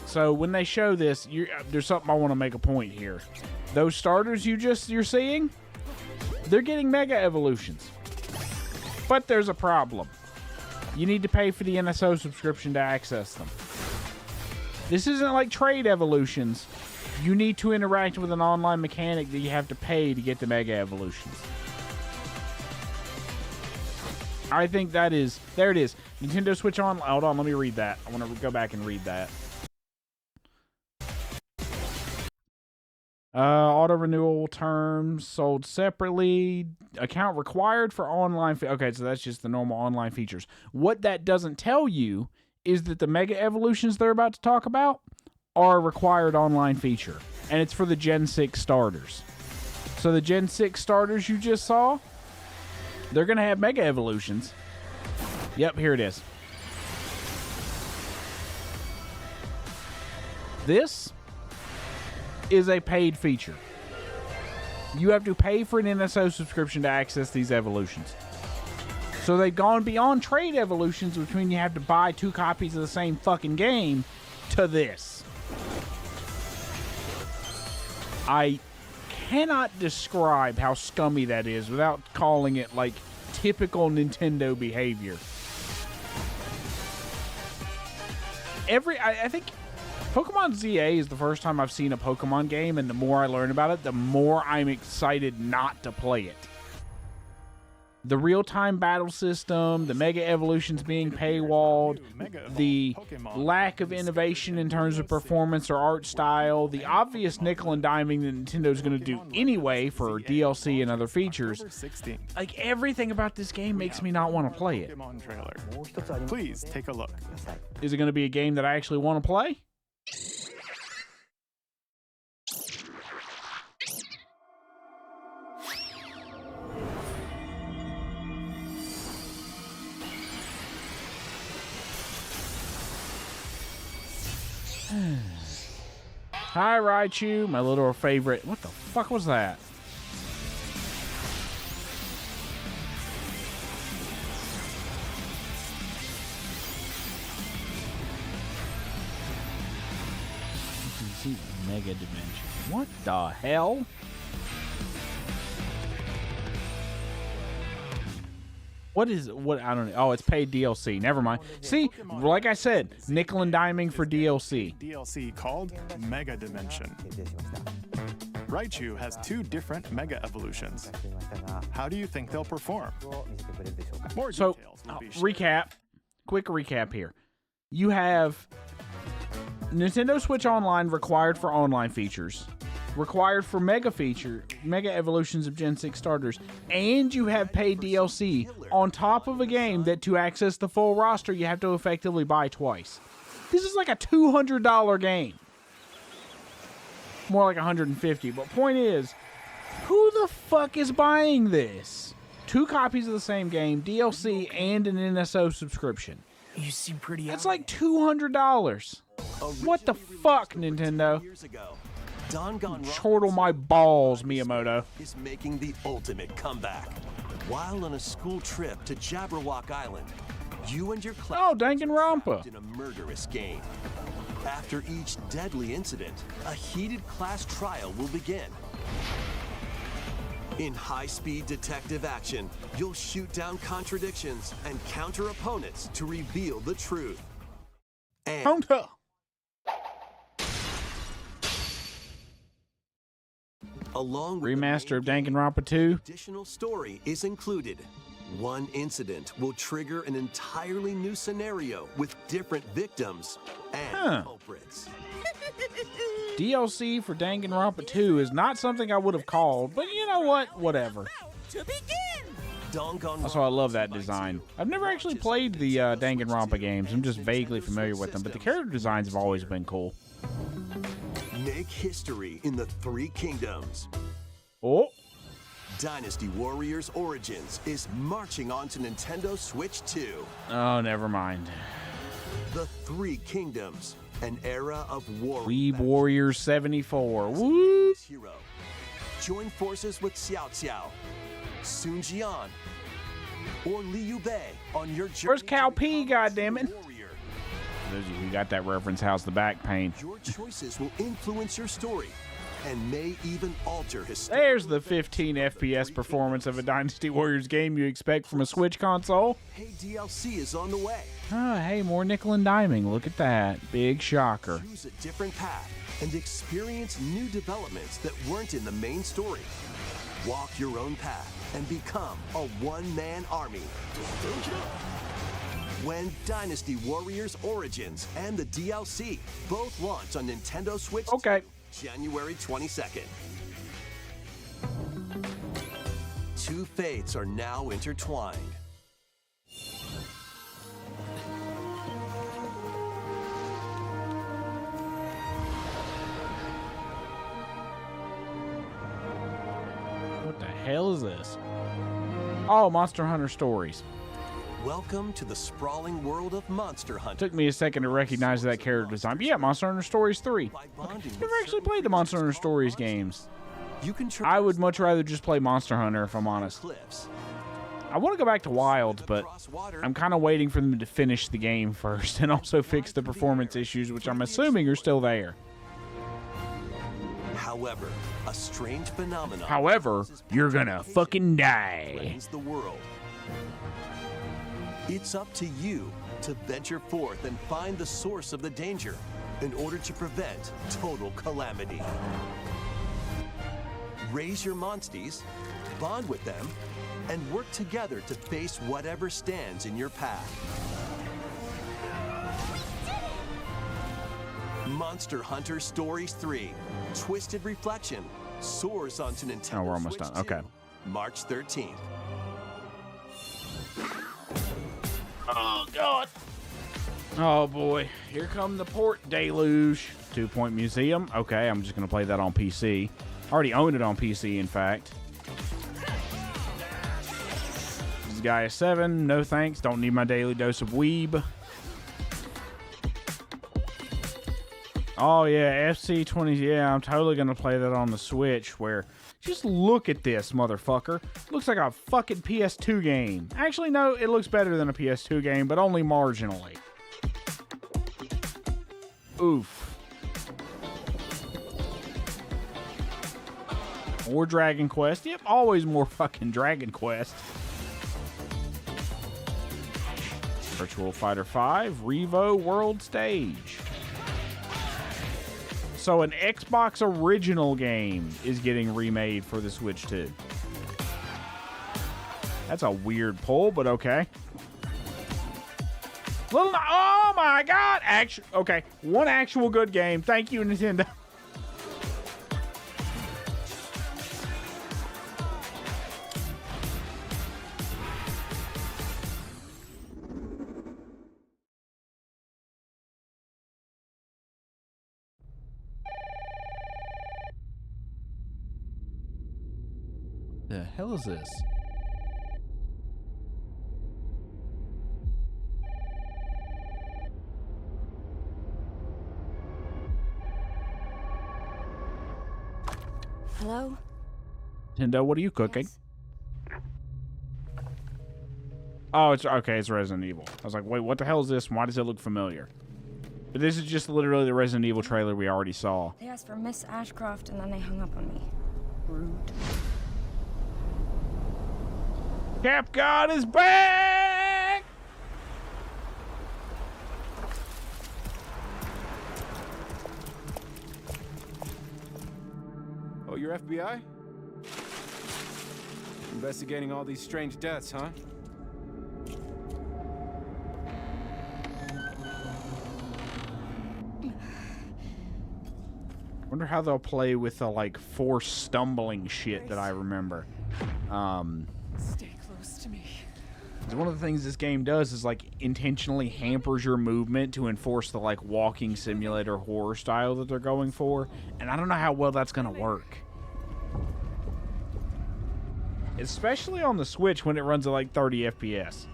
So when they show this, there's something I want to make a point here. Those starters you're seeing, they're getting Mega Evolutions. But there's a problem. You need to pay for the NSO subscription to access them. This isn't like trade evolutions. You need to interact with an online mechanic that you have to pay to get the Mega Evolutions. I think that is... There it is. Nintendo Switch On... Hold on, let me read that. I want to go back and read that. Auto renewal terms sold separately. Account required for online. Okay, so that's just the normal online features. What that doesn't tell you is that the Mega Evolutions they're about to talk about are a required online feature. And it's for the Gen 6 starters. So the Gen 6 starters you just saw, they're going to have Mega Evolutions. Yep, here it is. This is a paid feature. You have to pay for an NSO subscription to access these evolutions. So they've gone beyond trade evolutions, which means you have to buy 2 copies of the same fucking game, to this. I cannot describe how scummy that is without calling it like typical Nintendo behavior. I think Pokemon ZA is the first time I've seen a Pokemon game, and the more I learn about it, the more I'm excited not to play it. The real-time battle system, the Mega Evolutions being paywalled, the lack of innovation in terms of performance or art style, the obvious nickel and diming that Nintendo's going to do anyway for DLC and other features. Like, everything about this game makes me not want to play it. Please take a look. Is it going to be a game that I actually want to play? Hi, Raichu, my little favorite. What the fuck was that? Mega Dimension. What the hell? What is it? What? I don't know. Oh, it's paid DLC. Never mind. See, like I said, nickel and diming for DLC. DLC called Mega Dimension. Raichu has 2 different Mega Evolutions. How do you think they'll perform? More details will be shared. Recap. Quick recap here. You have Nintendo Switch Online required for online features, required for Mega Evolutions of Gen 6 starters, and you have paid DLC on top of a game that to access the full roster you have to effectively buy twice. This is like a $200 game. More like $150, but point is, who the fuck is buying this? 2 copies of the same game, DLC, and an NSO subscription. You seem pretty. That's like $200. What the fuck, Nintendo? Chortle my balls, Miyamoto. Is making the ultimate comeback. While on a school trip to Jabberwock Island, you and your class Danganronpa in a murderous game. After each deadly incident, a heated class trial will begin. In high-speed detective action, you'll shoot down contradictions and counter opponents to reveal the truth. And counter. Along with remaster of Danganronpa 2. Additional story is included. One incident will trigger an entirely new scenario with different victims and culprits. DLC for Danganronpa 2 is not something I would have called, but you know what? Whatever. Also, I love that design. I've never actually played the Danganronpa games. I'm just vaguely familiar with them, but the character designs have always been cool. Make history in the 3 kingdoms. Oh. Dynasty Warriors Origins is marching on to Nintendo Switch 2. Oh, never mind. The 3 kingdoms, an era of war. Weeb Warriors 74. Woo! Hero. Join forces with Xiao Xiao, Sun Jian, or Liu Bei on your journey. Where's Cal P, goddammit? Those of you who got that reference, how's the back pain? Your choices will influence your story and may even alter his. There's the 15 FPS performance of a Dynasty Warriors game you expect from a Switch console. Hey, DLC is on the way. Oh, hey, more nickel and diming. Look at that. Big shocker. Choose a different path and experience new developments that weren't in the main story. Walk your own path and become a one-man army. When Dynasty Warriors Origins and the DLC both launch on Nintendo Switch 2, January 22nd. 2 fates are now intertwined. What the hell is this? Oh, Monster Hunter Stories. Welcome to the sprawling world of Monster Hunter. Took me a second to recognize that character design. But yeah, Monster Hunter Stories 3. Never actually played the Monster Hunter Stories games. I would much rather just play Monster Hunter, if I'm honest. I want to go back to Wild, but I'm kind of waiting for them to finish the game first and also fix the performance issues, which I'm assuming are still there. However, a strange phenomenon. However, you're gonna fucking die. The world. It's up to you to venture forth and find the source of the danger in order to prevent total calamity. Raise your monsties, bond with them, and work together to face whatever stands in your path. Monster Hunter Stories 3, Twisted Reflection, soars onto Nintendo Oh, we're almost Switch done. Okay. 2, March 13th. Oh, God. Oh, boy. Here come the port deluge. 2 Point Museum. Okay, I'm just going to play that on PC. I already own it on PC, in fact. This is Gaia 7. No thanks. Don't need my daily dose of weeb. Oh, yeah, FC20. Yeah, I'm totally going to play that on the Switch, where... Just look at this, motherfucker. Looks like a fucking PS2 game. Actually, no, it looks better than a PS2 game, but only marginally. Oof. More Dragon Quest. Yep, always more fucking Dragon Quest. Virtual Fighter 5, Revo World Stage. So an Xbox original game is getting remade for the Switch 2. That's a weird pull, but okay. Oh my God! Okay, one actual good game. Thank you, Nintendo. The hell is this? Hello? Nintendo, what are you cooking? Yes. Oh, it's okay. It's Resident Evil. I was like, wait, what the hell is this? Why does it look familiar? But this is just literally the Resident Evil trailer we already saw. They asked for Miss Ashcroft and then they hung up on me. Rude. Capcom is back! Oh, you're FBI? Investigating all these strange deaths, huh? Wonder how they'll play with the like forced stumbling shit that I remember. Stay close to me. 'Cause one of the things this game does is like intentionally hampers your movement to enforce the like walking simulator horror style that they're going for, and I don't know how well that's gonna work. Especially on the Switch when it runs at like 30 FPS.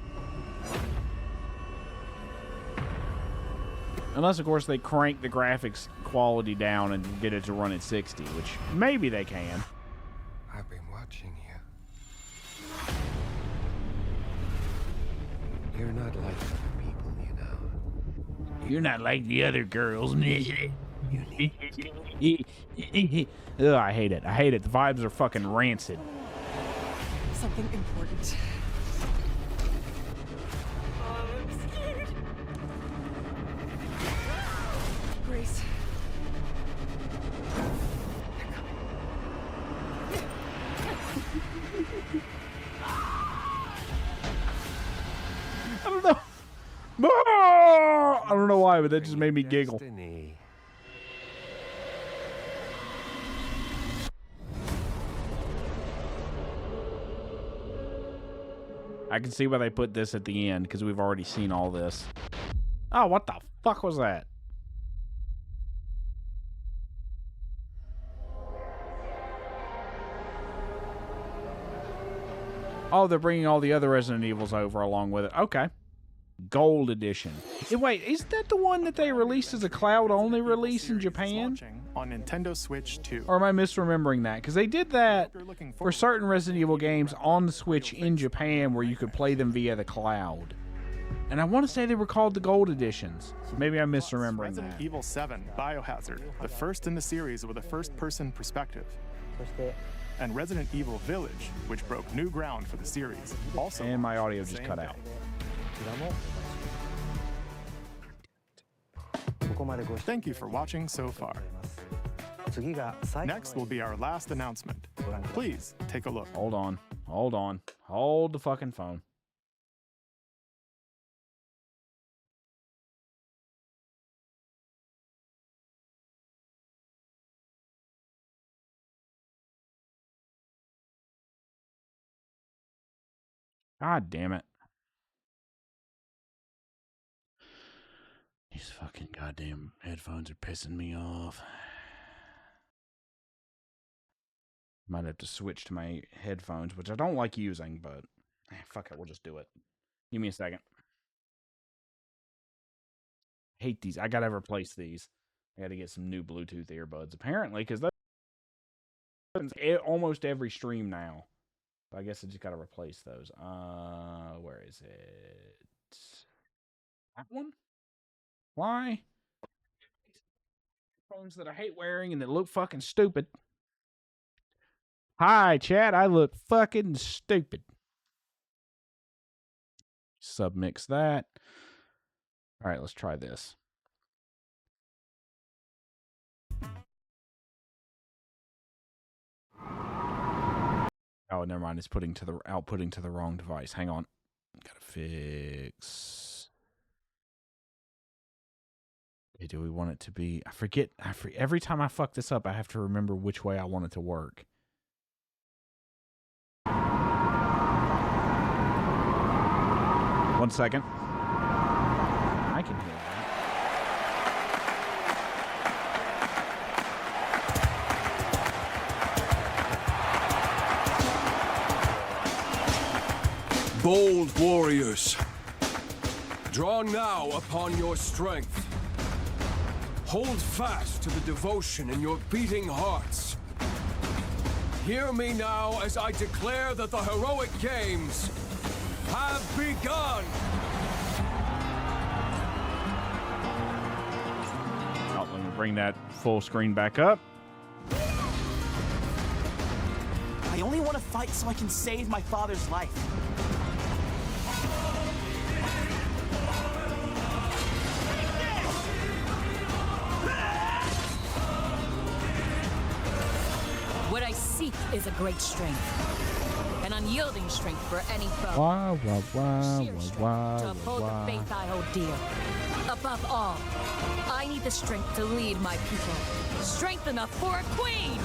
Unless, of course, they crank the graphics quality down and get it to run at 60, which maybe they can. I've been watching you. You're not like other people, you know. You're not like the other girls. Ugh, I hate it. I hate it. The vibes are fucking rancid. Something important. I'm scared. Grace. I don't know. I don't know why, but that just made me giggle. Destiny. I can see why they put this at the end, because we've already seen all this. Oh, what the fuck was that? Oh, they're bringing all the other Resident Evils over along with it. Okay. Gold Edition. Wait, isn't that the one that they released as a cloud-only release in Japan? On Nintendo Switch 2. Or am I misremembering that? Because they did that for certain Resident Evil games on the Switch in Japan where you could play them via the cloud. And I want to say they were called the Gold Editions. Maybe I'm misremembering Resident that. Evil 7 Biohazard, the first in the series with a first-person perspective. And Resident Evil Village, which broke new ground for the series. Also, and my audio just cut out. Thank you for watching so far. Next will be our last announcement. Please take a look. Hold on. Hold on. Hold the fucking phone. God damn it. These fucking goddamn headphones are pissing me off. Might have to switch to my headphones, which I don't like using, but fuck it, we'll just do it. Give me a second. Hate these. I gotta replace these. I gotta get some new Bluetooth earbuds, apparently, because almost every stream now. But I guess I just gotta replace those. Where is it? That one? Why? Phones that I hate wearing and that look fucking stupid. Hi, chat. I look fucking stupid. Submix that. All right, let's try this. Oh, never mind. It's outputting to the wrong device. Hang on. Gotta fix. Okay, do we want it to be? I forget. Every time I fuck this up, I have to remember which way I want it to work. 1 second. I can hear that. Bold warriors, draw now upon your strength. Hold fast to the devotion in your beating hearts. Hear me now as I declare that the heroic games have begun! Oh, let me bring that full screen back up. I only want to fight so I can save my father's life. What I seek is a great strength. An unyielding strength for any foe. Wah, wah, wah, Sheer strength wah, to uphold wah. the faith I hold dear. Above all, I need the strength to lead my people. Strength enough for a queen!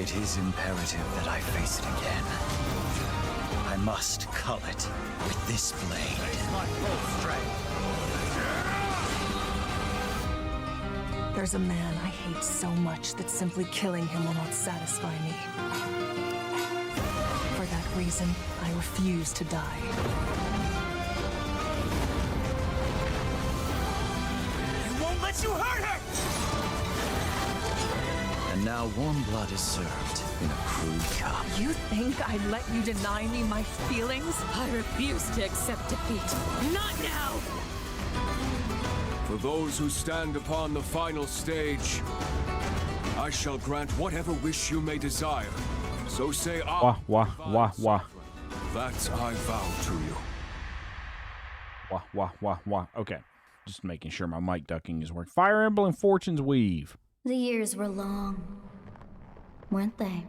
It is imperative that I face it again. I must cull it with this blade. My full strength. There's a man I hate so much that simply killing him will not satisfy me. For that reason, I refuse to die. I won't let you hurt her! And now warm blood is served in a crude cup. You think I'd let you deny me my feelings? I refuse to accept defeat. Not now! For those who stand upon the final stage, I shall grant whatever wish you may desire. So say I. Wah, wah, wah, wah. That I vow to you. Wah, wah, wah, wah. Okay. Just making sure my mic ducking is working. Fire Emblem Fortune's Weave. The years were long, weren't they?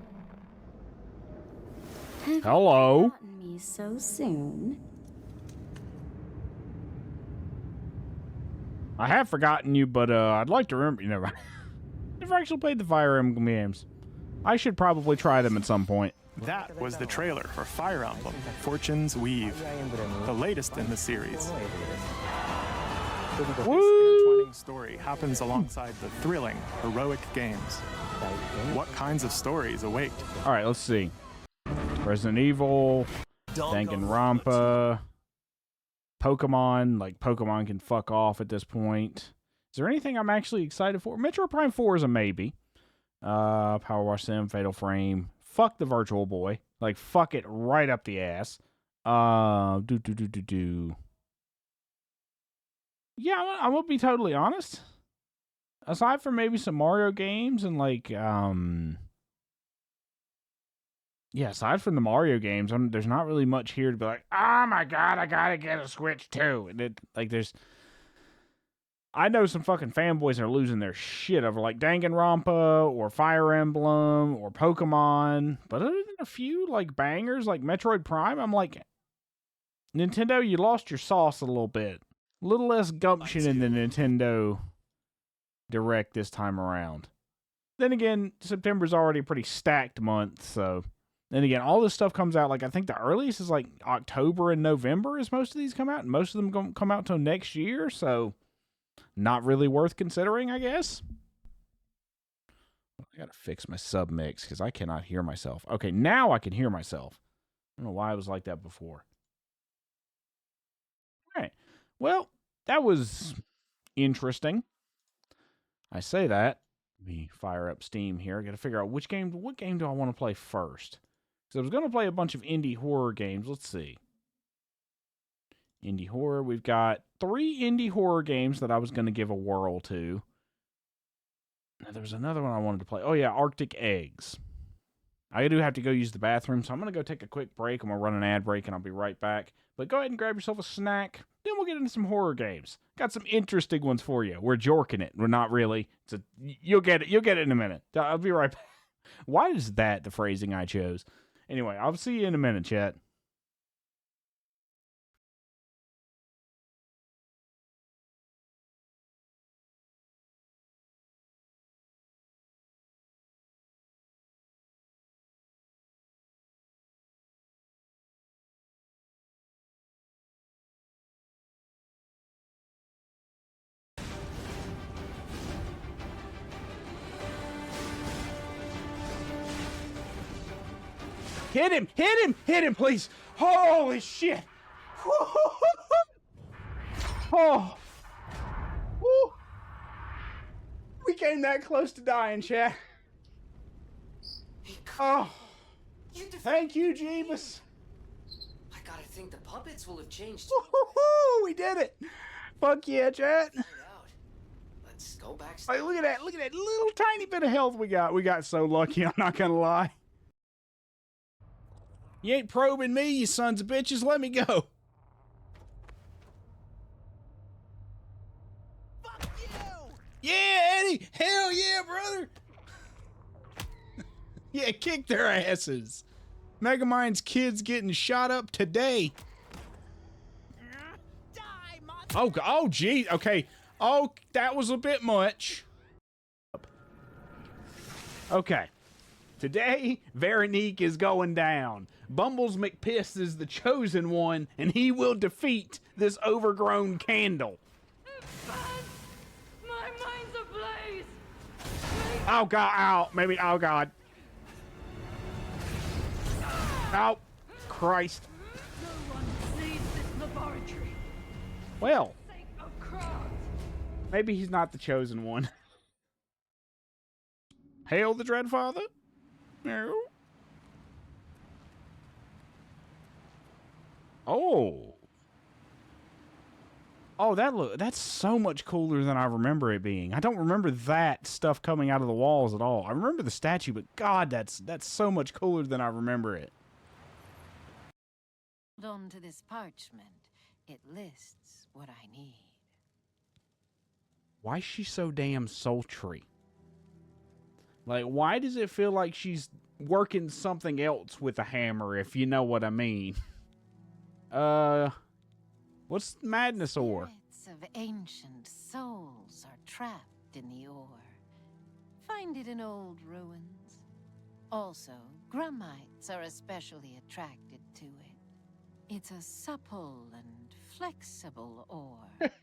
Have Hello. you forgotten me so soon? I have forgotten you, but I'd like to remember you. Never. Never actually played the Fire Emblem games. I should probably try them at some point. That was the trailer for Fire Emblem Fortune's Weave, the latest in the series. This intertwining story happens alongside the thrilling, heroic games. What kinds of stories await? All right, let's see. Resident Evil, Danganronpa, Pokemon. Like, Pokemon can fuck off at this point. Is there anything I'm actually excited for? Metro Prime 4 is a maybe. Power Wash Sim, Fatal Frame. Fuck the Virtual Boy. Like, fuck it right up the ass. Yeah, I'm gonna be totally honest. Aside from maybe some Mario games and like, yeah, aside from the Mario games, there's not really much here to be like, oh my god, I gotta get a Switch too. And I know some fucking fanboys are losing their shit over like Danganronpa or Fire Emblem or Pokemon. But other than a few like bangers like Metroid Prime, I'm like, Nintendo, you lost your sauce a little bit. A little less gumption in the Nintendo Direct this time around. Then again, September's already a pretty stacked month, so. Then again, all this stuff comes out, like, I think the earliest is like October and November is most of these come out, and most of them don't come out till next year, so not really worth considering, I guess. I gotta fix my sub mix, because I cannot hear myself. Okay, now I can hear myself. I don't know why I was like that before. All right. Well, that was interesting. I say that. Let me fire up Steam here. I got to figure out what game do I want to play first. So I was going to play a bunch of indie horror games. Let's see. Indie horror. We've got 3 indie horror games that I was going to give a whirl to. Now, there was another one I wanted to play. Oh, yeah, Arctic Eggs. I do have to go use the bathroom, so I'm going to go take a quick break. I'm going to run an ad break, and I'll be right back. But go ahead and grab yourself a snack. Then we'll get into some horror games. Got some interesting ones for you. We're jorking it. We're not really. You'll get it. You'll get it in a minute. I'll be right back. Why is that the phrasing I chose? Anyway, I'll see you in a minute, chat. Hit him! Hit him! Hit him, please! Holy shit! Oh! Woo. We came that close to dying, chat. Oh! Thank you, Jeebus. I gotta think the puppets will have changed. Woo-hoo-hoo! We did it! Fuck yeah, chat. Let's go back. Hey, look at that! Look at that little tiny bit of health we got. We got so lucky, I'm not gonna lie. You ain't probing me, you sons of bitches. Let me go. Fuck you! Yeah, Eddie. Hell yeah, brother. Yeah, kick their asses. Megamind's kids getting shot up today. Oh, gee. Okay. Oh, that was a bit much. Okay. Today, Veronique is going down. Bumbles McPiss is the chosen one, and he will defeat this overgrown candle. My mind's ablaze. Oh, God. Ow. Maybe. Oh, God. Oh, Christ. No one needs this laboratory. Well, For the sake of Kronk. maybe he's not the chosen one. Hail the Dreadfather. No. Oh. Oh, that's so much cooler than I remember it being. I don't remember that stuff coming out of the walls at all. I remember the statue, but God, that's so much cooler than I remember it. On to this parchment. It lists what I need. Why is she so damn sultry? Like, why does it feel like she's working something else with a hammer, if you know what I mean? What's madness ore? Spirits of ancient souls are trapped in the ore. Find it in old ruins. Also, grummites are especially attracted to it. It's a supple and flexible ore. But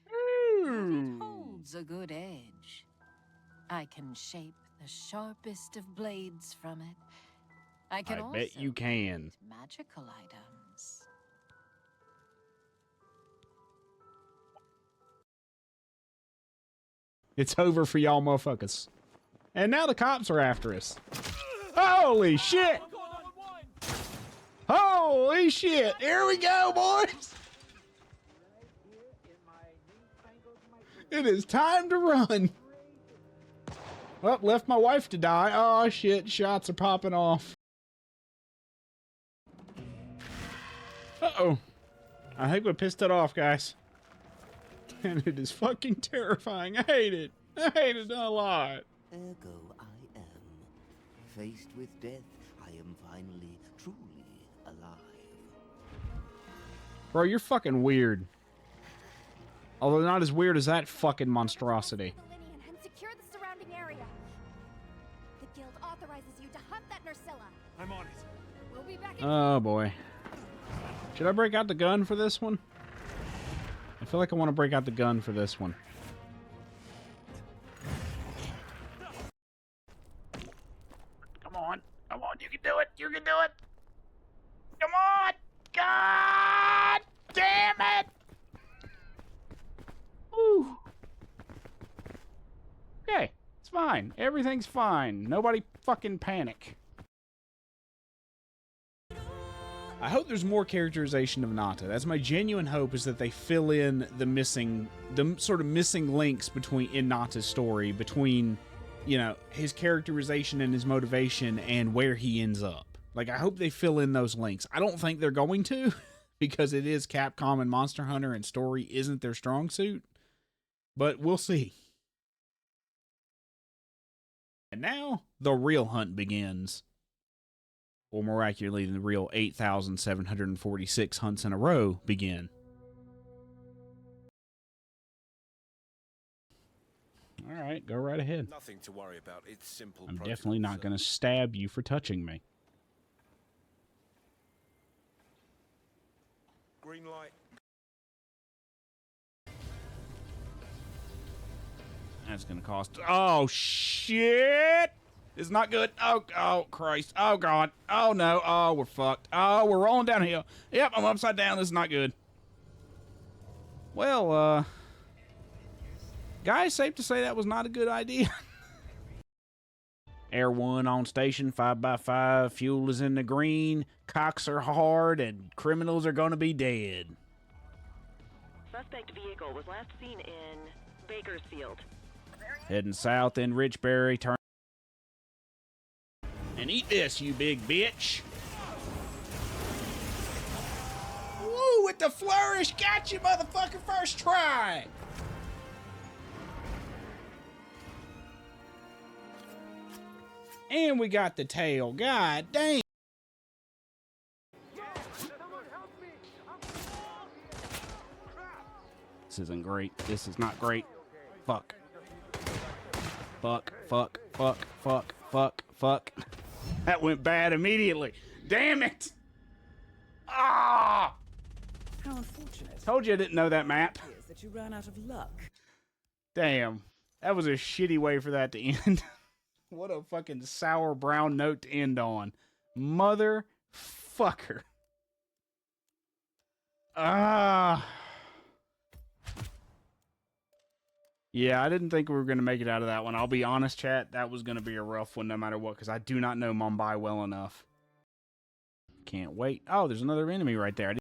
it holds a good edge. I can shape the sharpest of blades from it. I can also bet you can. create magical items. It's over for y'all motherfuckers. And now the cops are after us. Holy shit! Holy shit! Here we go, boys! It is time to run. Well, left my wife to die. Oh shit, shots are popping off. Uh-oh. I think we pissed it off, guys. And it is fucking terrifying. I hate it. I hate it a lot. Ergo I am. Faced with death, I am finally, truly alive. Bro, you're fucking weird. Although not as weird as that fucking monstrosity. And secure the surrounding area. The guild authorizes you to hunt that Nursilla. I'm on it. We'll be back. Oh boy. Should I break out the gun for this one? I feel like I want to break out the gun for this one. Come on. Come on. You can do it. You can do it. Come on. God damn it. Woo. Okay. It's fine. Everything's fine. Nobody fucking panic. I hope there's more characterization of Nata. That's my genuine hope, is that they fill in the sort of missing links in Nata's story between, you know, his characterization and his motivation and where he ends up. Like, I hope they fill in those links. I don't think they're going to, because it is Capcom and Monster Hunter and story isn't their strong suit, but we'll see. And now, the real hunt begins. Or more accurately, the real 8,746 hunts in a row begin. All right, go right ahead. Nothing to worry about. It's simple. I'm definitely not going to stab you for touching me. Green light. That's going to cost... Oh, shit! It's not good. Oh, Christ. Oh, God. Oh, no. Oh, we're fucked. Oh, we're rolling downhill. Yep, I'm upside down. This is not good. Well, guys, safe to say that was not a good idea. Air 1 on station, 5x5. Fuel is in the green. Cocks are hard, and criminals are going to be dead. Suspect vehicle was last seen in Bakersfield. Heading south in Richbury. Turn. And eat this, you big bitch. Woo, with the flourish. Got you, motherfucker, first try. And we got the tail. God dang. This isn't great. This is not great. Fuck. Fuck, fuck, fuck, fuck, fuck, fuck. That went bad immediately. Damn it! Ah! How unfortunate. Told you I didn't know that map. Is that you ran out of luck. Damn. That was a shitty way for that to end. What a fucking sour brown note to end on. Motherfucker. Ah. Yeah, I didn't think we were going to make it out of that one. I'll be honest, chat. That was going to be a rough one no matter what, because I do not know Mumbai well enough. Can't wait. Oh, there's another enemy right there.